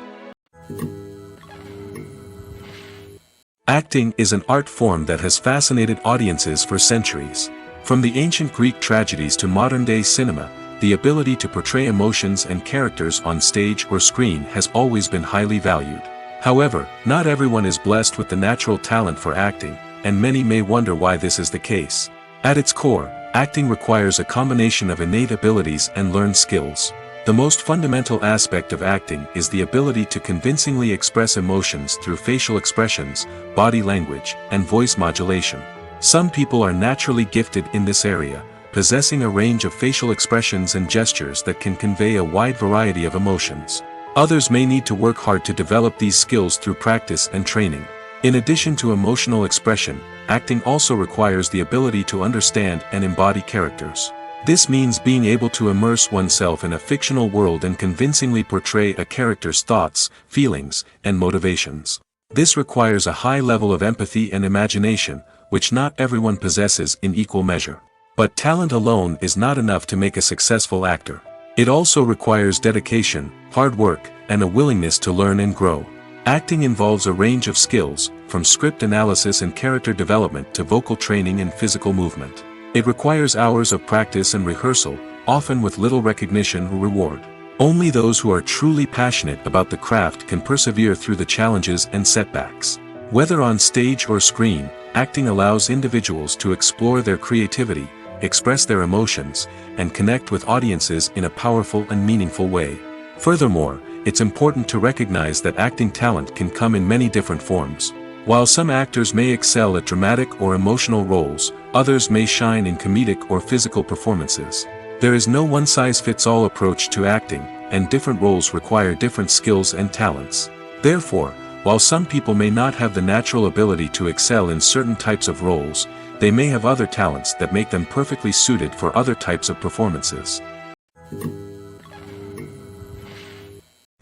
Acting is an art form that has fascinated audiences for centuries. From the ancient Greek tragedies to modern-day cinema, the ability to portray emotions and characters on stage or screen has always been highly valued. However, not everyone is blessed with the natural talent for acting, and many may wonder why this is the case. At its core, acting requires a combination of innate abilities and learned skills. The most fundamental aspect of acting is the ability to convincingly express emotions through facial expressions, body language, and voice modulation. Some people are naturally gifted in this area, possessing a range of facial expressions and gestures that can convey a wide variety of emotions. Others may need to work hard to develop these skills through practice and training. In addition to emotional expression, acting also requires the ability to understand and embody characters. This means being able to immerse oneself in a fictional world and convincingly portray a character's thoughts, feelings, and motivations. This requires a high level of empathy and imagination, which not everyone possesses in equal measure. But talent alone is not enough to make a successful actor. It also requires dedication, hard work, and a willingness to learn and grow. Acting involves a range of skills, from script analysis and character development to vocal training and physical movement. It requires hours of practice and rehearsal, often with little recognition or reward. Only those who are truly passionate about the craft can persevere through the challenges and setbacks. Whether on stage or screen, acting allows individuals to explore their creativity, express their emotions, and connect with audiences in a powerful and meaningful way. Furthermore, it's important to recognize that acting talent can come in many different forms. While some actors may excel at dramatic or emotional roles, others may shine in comedic or physical performances. There is no one-size-fits-all approach to acting, and different roles require different skills and talents. Therefore, while some people may not have the natural ability to excel in certain types of roles, they may have other talents that make them perfectly suited for other types of performances.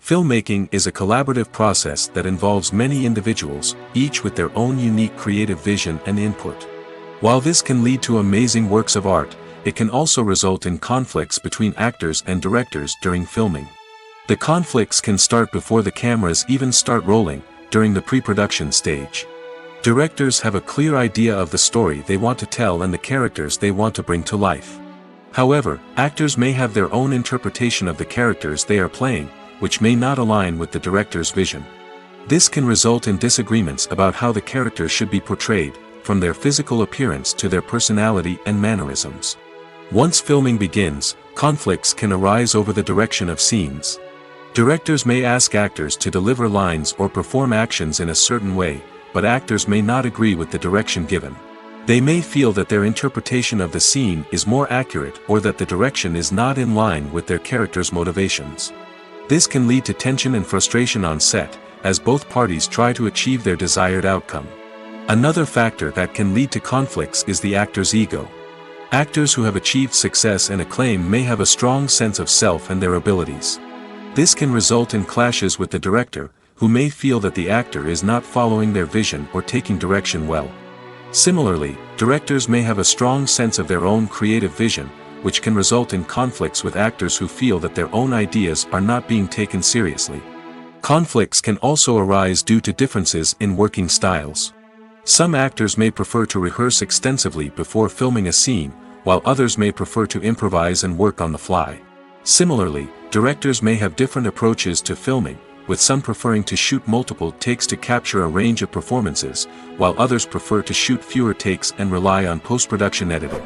Filmmaking is a collaborative process that involves many individuals, each with their own unique creative vision and input. While this can lead to amazing works of art, it can also result in conflicts between actors and directors during filming. The conflicts can start before the cameras even start rolling, during the pre-production stage. Directors have a clear idea of the story they want to tell and the characters they want to bring to life. However, actors may have their own interpretation of the characters they are playing, which may not align with the director's vision. This can result in disagreements about how the characters should be portrayed, from their physical appearance to their personality and mannerisms. Once filming begins, conflicts can arise over the direction of scenes. Directors may ask actors to deliver lines or perform actions in a certain way, but actors may not agree with the direction given. They may feel that their interpretation of the scene is more accurate or that the direction is not in line with their character's motivations. This can lead to tension and frustration on set, as both parties try to achieve their desired outcome. Another factor that can lead to conflicts is the actor's ego. Actors who have achieved success and acclaim may have a strong sense of self and their abilities. This can result in clashes with the director, who may feel that the actor is not following their vision or taking direction well. Similarly, directors may have a strong sense of their own creative vision, which can result in conflicts with actors who feel that their own ideas are not being taken seriously. Conflicts can also arise due to differences in working styles. Some actors may prefer to rehearse extensively before filming a scene, while others may prefer to improvise and work on the fly. Similarly, directors may have different approaches to filming, with some preferring to shoot multiple takes to capture a range of performances, while others prefer to shoot fewer takes and rely on post-production editing.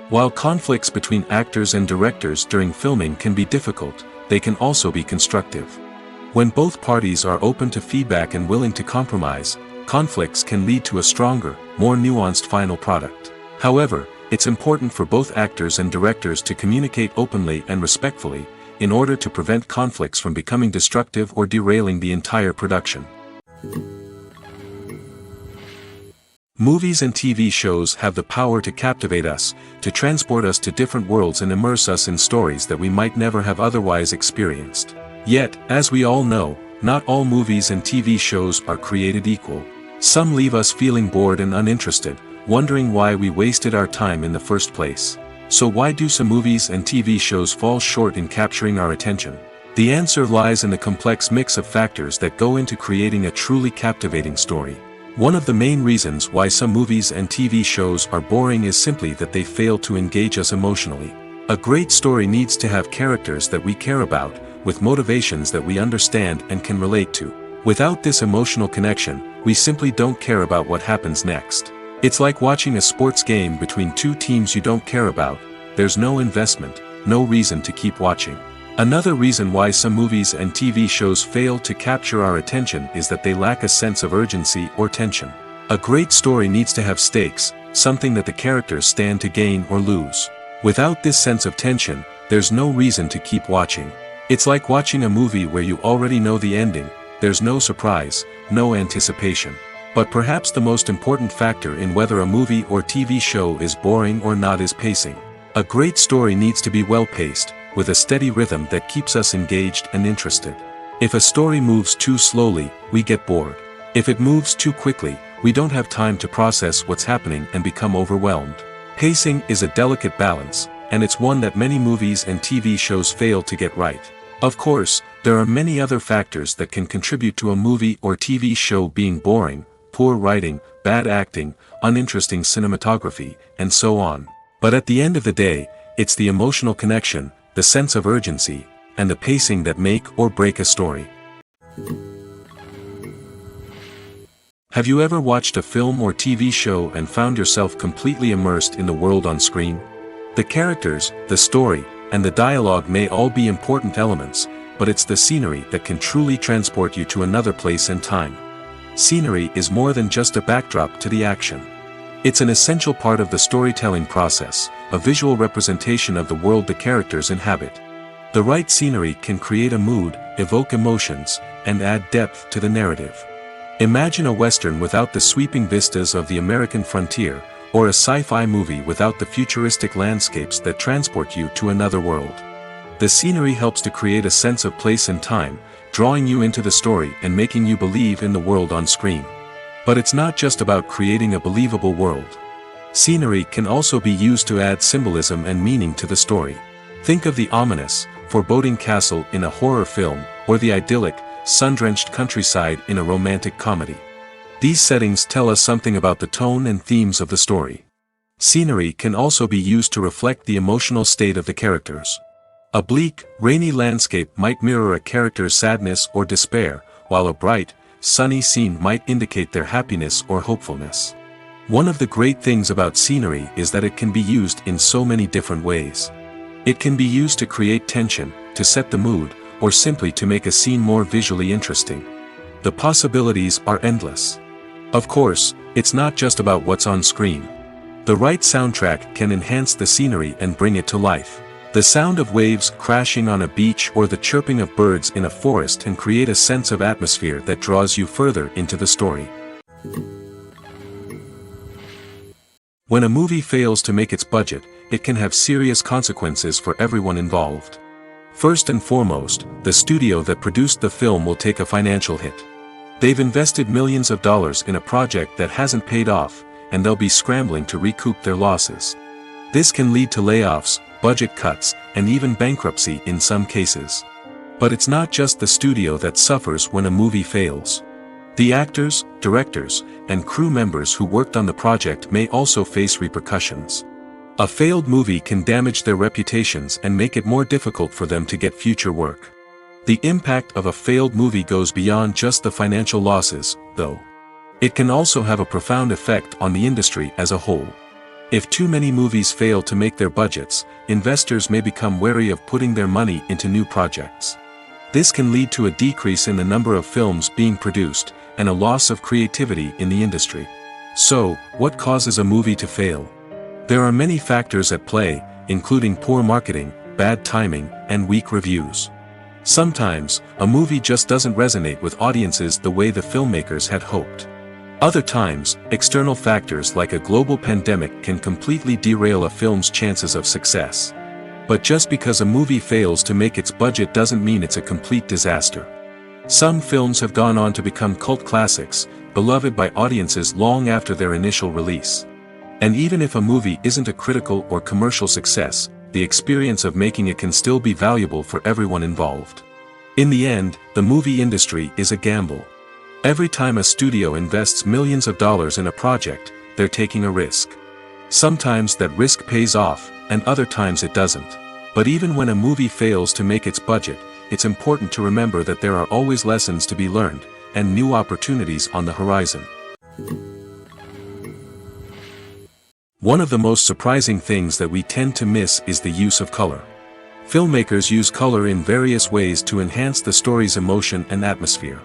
While conflicts between actors and directors during filming can be difficult, they can also be constructive. When both parties are open to feedback and willing to compromise, conflicts can lead to a stronger, more nuanced final product. However, it's important for both actors and directors to communicate openly and respectfully, in order to prevent conflicts from becoming destructive or derailing the entire production. Movies and TV shows have the power to captivate us, to transport us to different worlds and immerse us in stories that we might never have otherwise experienced. Yet, as we all know, not all movies and TV shows are created equal. Some leave us feeling bored and uninterested, wondering why we wasted our time in the first place. So why do some movies and TV shows fall short in capturing our attention? The answer lies in the complex mix of factors that go into creating a truly captivating story. One of the main reasons why some movies and TV shows are boring is simply that they fail to engage us emotionally. A great story needs to have characters that we care about, with motivations that we understand and can relate to. Without this emotional connection, we simply don't care about what happens next. It's like watching a sports game between two teams you don't care about. There's no investment, no reason to keep watching. Another reason why some movies and TV shows fail to capture our attention is that they lack a sense of urgency or tension. A great story needs to have stakes, something that the characters stand to gain or lose. Without this sense of tension, there's no reason to keep watching. It's like watching a movie where you already know the ending. There's no surprise, no anticipation. But perhaps the most important factor in whether a movie or TV show is boring or not is pacing. A great story needs to be well-paced, with a steady rhythm that keeps us engaged and interested. If a story moves too slowly, we get bored. If it moves too quickly, we don't have time to process what's happening and become overwhelmed. Pacing is a delicate balance, and it's one that many movies and TV shows fail to get right. Of course, there are many other factors that can contribute to a movie or TV show being boring: poor writing, bad acting, uninteresting cinematography, and so on. But at the end of the day, it's the emotional connection, the sense of urgency, and the pacing that make or break a story. Have you ever watched a film or TV show and found yourself completely immersed in the world on screen? The characters, the story, and the dialogue may all be important elements, but it's the scenery that can truly transport you to another place and time. Scenery is more than just a backdrop to the action. It's an essential part of the storytelling process, a visual representation of the world the characters inhabit. The right scenery can create a mood, evoke emotions, and add depth to the narrative. Imagine a Western without the sweeping vistas of the American frontier, or a sci-fi movie without the futuristic landscapes that transport you to another world. The scenery helps to create a sense of place and time, drawing you into the story and making you believe in the world on screen. But it's not just about creating a believable world. Scenery can also be used to add symbolism and meaning to the story. Think of the ominous, foreboding castle in a horror film, or the idyllic, sun-drenched countryside in a romantic comedy. These settings tell us something about the tone and themes of the story. Scenery can also be used to reflect the emotional state of the characters. A bleak, rainy landscape might mirror a character's sadness or despair, while a bright, sunny scene might indicate their happiness or hopefulness. One of the great things about scenery is that it can be used in so many different ways. It can be used to create tension, to set the mood, or simply to make a scene more visually interesting. The possibilities are endless. Of course, it's not just about what's on screen. The right soundtrack can enhance the scenery and bring it to life. The sound of waves crashing on a beach or the chirping of birds in a forest can create a sense of atmosphere that draws you further into the story. When a movie fails to make its budget, it can have serious consequences for everyone involved. First and foremost, the studio that produced the film will take a financial hit. They've invested millions of dollars in a project that hasn't paid off, and they'll be scrambling to recoup their losses. This can lead to layoffs, budget cuts, and even bankruptcy in some cases. But it's not just the studio that suffers when a movie fails. The actors, directors, and crew members who worked on the project may also face repercussions. A failed movie can damage their reputations and make it more difficult for them to get future work. The impact of a failed movie goes beyond just the financial losses, though. It can also have a profound effect on the industry as a whole. If too many movies fail to make their budgets, investors may become wary of putting their money into new projects. This can lead to a decrease in the number of films being produced, and a loss of creativity in the industry. So, what causes a movie to fail? There are many factors at play, including poor marketing, bad timing, and weak reviews. Sometimes, a movie just doesn't resonate with audiences the way the filmmakers had hoped. Other times, external factors like a global pandemic can completely derail a film's chances of success. But just because a movie fails to make its budget doesn't mean it's a complete disaster. Some films have gone on to become cult classics, beloved by audiences long after their initial release. And even if a movie isn't a critical or commercial success, the experience of making it can still be valuable for everyone involved. In the end, the movie industry is a gamble. Every time a studio invests millions of dollars in a project, they're taking a risk. Sometimes that risk pays off, and other times it doesn't. But even when a movie fails to make its budget, it's important to remember that there are always lessons to be learned, and new opportunities on the horizon. One of the most surprising things that we tend to miss is the use of color. Filmmakers use color in various ways to enhance the story's emotion and atmosphere.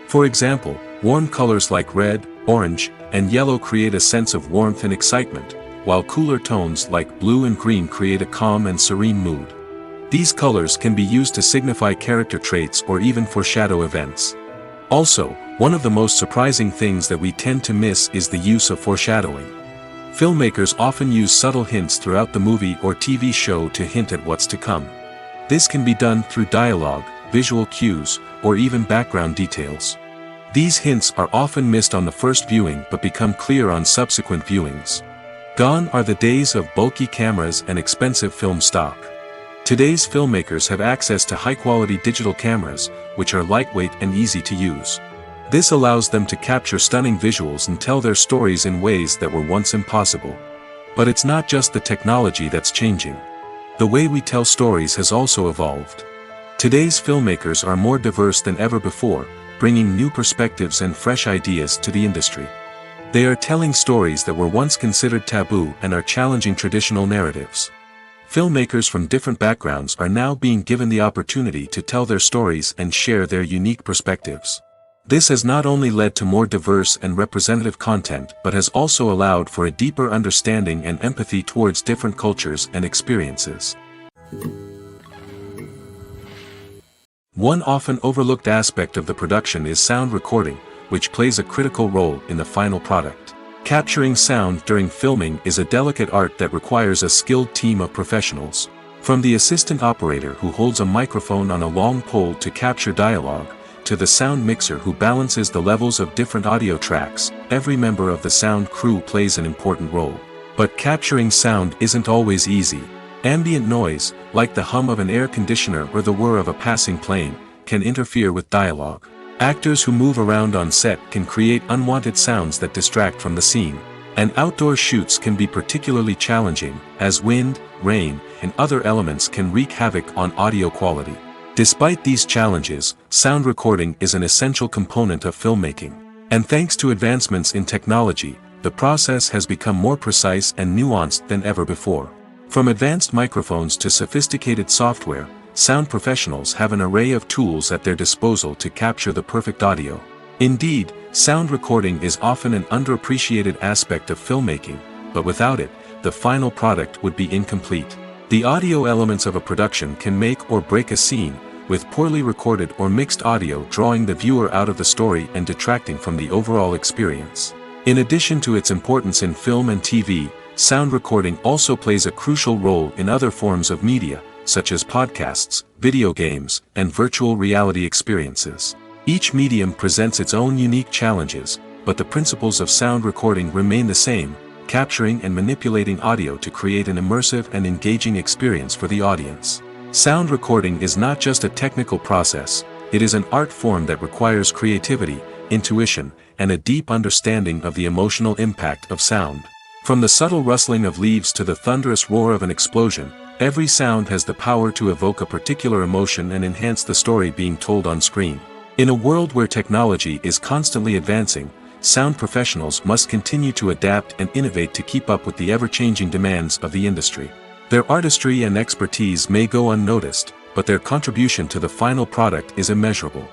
For example, warm colors like red, orange, and yellow create a sense of warmth and excitement, while cooler tones like blue and green create a calm and serene mood. These colors can be used to signify character traits or even foreshadow events. Also, one of the most surprising things that we tend to miss is the use of foreshadowing. Filmmakers often use subtle hints throughout the movie or TV show to hint at what's to come. This can be done through dialogue, visual cues, or even background details. These hints are often missed on the first viewing but become clear on subsequent viewings. Gone are the days of bulky cameras and expensive film stock. Today's filmmakers have access to high-quality digital cameras, which are lightweight and easy to use. This allows them to capture stunning visuals and tell their stories in ways that were once impossible. But it's not just the technology that's changing. The way we tell stories has also evolved. Today's filmmakers are more diverse than ever before, bringing new perspectives and fresh ideas to the industry. They are telling stories that were once considered taboo and are challenging traditional narratives. Filmmakers from different backgrounds are now being given the opportunity to tell their stories and share their unique perspectives. This has not only led to more diverse and representative content but has also allowed for a deeper understanding and empathy towards different cultures and experiences. One often overlooked aspect of the production is sound recording, which plays a critical role in the final product. Capturing sound during filming is a delicate art that requires a skilled team of professionals. From the assistant operator who holds a microphone on a long pole to capture dialogue, to the sound mixer who balances the levels of different audio tracks, every member of the sound crew plays an important role. But capturing sound isn't always easy. Ambient noise, like the hum of an air conditioner or the whir of a passing plane, can interfere with dialogue. Actors who move around on set can create unwanted sounds that distract from the scene. And outdoor shoots can be particularly challenging, as wind, rain, and other elements can wreak havoc on audio quality. Despite these challenges, sound recording is an essential component of filmmaking. And thanks to advancements in technology, the process has become more precise and nuanced than ever before. From advanced microphones to sophisticated software, sound professionals have an array of tools at their disposal to capture the perfect audio. Indeed, sound recording is often an underappreciated aspect of filmmaking, but without it, the final product would be incomplete. The audio elements of a production can make or break a scene, with poorly recorded or mixed audio drawing the viewer out of the story and detracting from the overall experience. In addition to its importance in film and TV, sound recording also plays a crucial role in other forms of media, such as podcasts, video games, and virtual reality experiences. Each medium presents its own unique challenges, but the principles of sound recording remain the same, capturing and manipulating audio to create an immersive and engaging experience for the audience. Sound recording is not just a technical process, it is an art form that requires creativity, intuition, and a deep understanding of the emotional impact of sound. From the subtle rustling of leaves to the thunderous roar of an explosion, every sound has the power to evoke a particular emotion and enhance the story being told on screen. In a world where technology is constantly advancing, sound professionals must continue to adapt and innovate to keep up with the ever-changing demands of the industry. Their artistry and expertise may go unnoticed, but their contribution to the final product is immeasurable.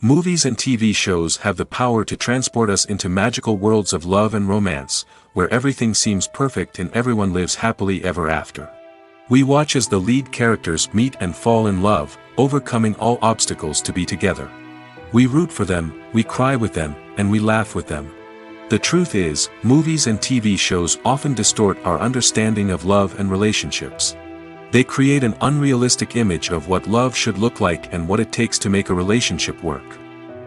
Movies and TV shows have the power to transport us into magical worlds of love and romance, where everything seems perfect and everyone lives happily ever after. We watch as the lead characters meet and fall in love, overcoming all obstacles to be together. We root for them, we cry with them, and we laugh with them. The truth is, movies and TV shows often distort our understanding of love and relationships. They create an unrealistic image of what love should look like and what it takes to make a relationship work.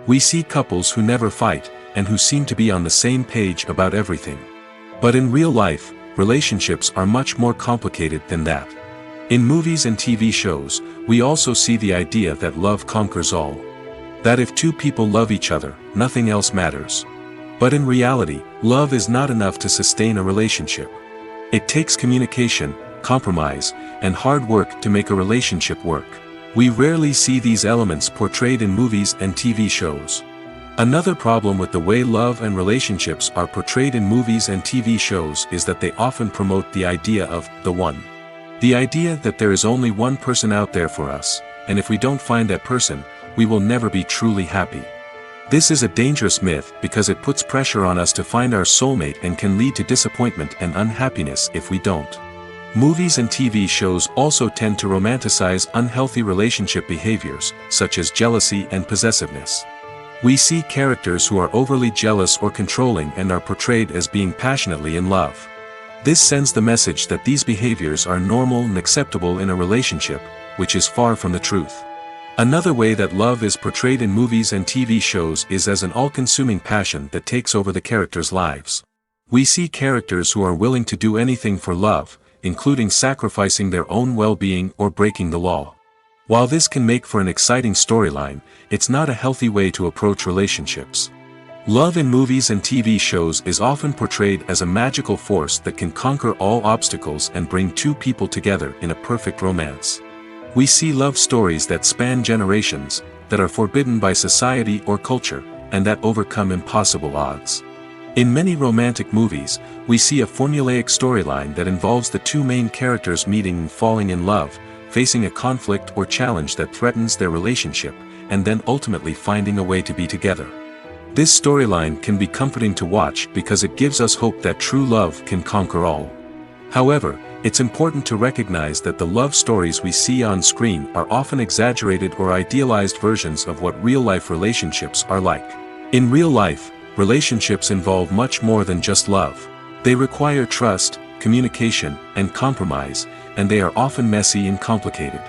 We see couples who never fight, and who seem to be on the same page about everything. But in real life, relationships are much more complicated than that. In movies and TV shows, we also see the idea that love conquers all. That if two people love each other, nothing else matters. But in reality, love is not enough to sustain a relationship. It takes communication, compromise, and hard work to make a relationship work. We rarely see these elements portrayed in movies and TV shows. Another problem with the way love and relationships are portrayed in movies and TV shows is that they often promote the idea of the one. The idea that there is only one person out there for us, and if we don't find that person, we will never be truly happy. This is a dangerous myth because it puts pressure on us to find our soulmate and can lead to disappointment and unhappiness if we don't. Movies and TV shows also tend to romanticize unhealthy relationship behaviors, such as jealousy and possessiveness. We see characters who are overly jealous or controlling and are portrayed as being passionately in love. This sends the message that these behaviors are normal and acceptable in a relationship, which is far from the truth. Another way that love is portrayed in movies and TV shows is as an all-consuming passion that takes over the characters' lives. We see characters who are willing to do anything for love, including sacrificing their own well-being or breaking the law. While this can make for an exciting storyline, it's not a healthy way to approach relationships. Love in movies and TV shows is often portrayed as a magical force that can conquer all obstacles and bring two people together in a perfect romance. We see love stories that span generations, that are forbidden by society or culture, and that overcome impossible odds. In many romantic movies, we see a formulaic storyline that involves the two main characters meeting and falling in love, facing a conflict or challenge that threatens their relationship, and then ultimately finding a way to be together. This storyline can be comforting to watch because it gives us hope that true love can conquer all. However, it's important to recognize that the love stories we see on screen are often exaggerated or idealized versions of what real-life relationships are like. In real life, relationships involve much more than just love. They require trust, communication, and compromise, and they are often messy and complicated.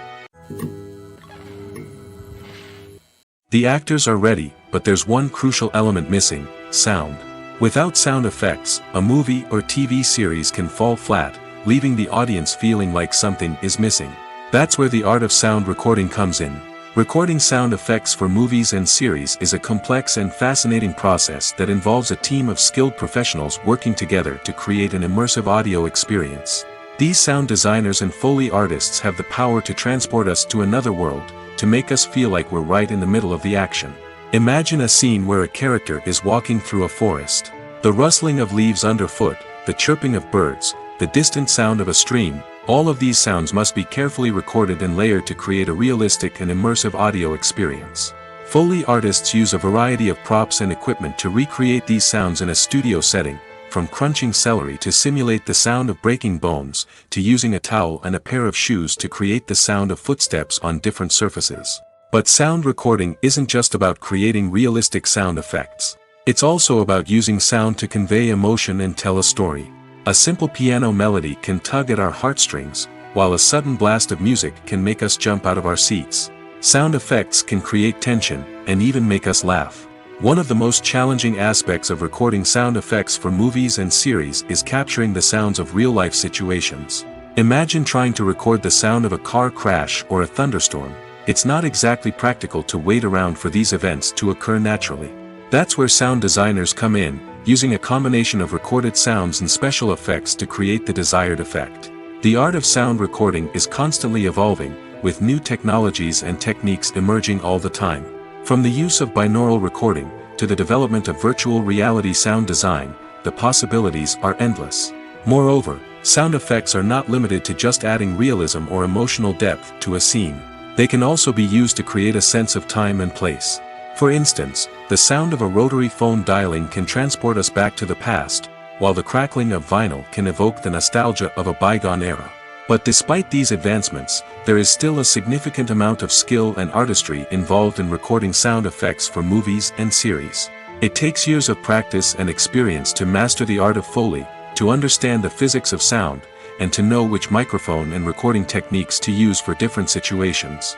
The actors are ready, but there's one crucial element missing: sound. Without sound effects, a movie or TV series can fall flat, leaving the audience feeling like something is missing. That's where the art of sound recording comes in. Recording sound effects for movies and series is a complex and fascinating process that involves a team of skilled professionals working together to create an immersive audio experience. These sound designers and Foley artists have the power to transport us to another world, to make us feel like we're right in the middle of the action. Imagine a scene where a character is walking through a forest. The rustling of leaves underfoot, the chirping of birds, the distant sound of a stream, all of these sounds must be carefully recorded and layered to create a realistic and immersive audio experience. Foley artists use a variety of props and equipment to recreate these sounds in a studio setting, from crunching celery to simulate the sound of breaking bones, to using a towel and a pair of shoes to create the sound of footsteps on different surfaces. But sound recording isn't just about creating realistic sound effects. It's also about using sound to convey emotion and tell a story. A simple piano melody can tug at our heartstrings, while a sudden blast of music can make us jump out of our seats. Sound effects can create tension, and even make us laugh. One of the most challenging aspects of recording sound effects for movies and series is capturing the sounds of real-life situations. Imagine trying to record the sound of a car crash or a thunderstorm. It's not exactly practical to wait around for these events to occur naturally. That's where sound designers come in, using a combination of recorded sounds and special effects to create the desired effect. The art of sound recording is constantly evolving, with new technologies and techniques emerging all the time. From the use of binaural recording, to the development of virtual reality sound design, the possibilities are endless. Moreover, sound effects are not limited to just adding realism or emotional depth to a scene. They can also be used to create a sense of time and place. For instance, the sound of a rotary phone dialing can transport us back to the past, while the crackling of vinyl can evoke the nostalgia of a bygone era. But despite these advancements, there is still a significant amount of skill and artistry involved in recording sound effects for movies and series. It takes years of practice and experience to master the art of Foley, to understand the physics of sound, and to know which microphone and recording techniques to use for different situations.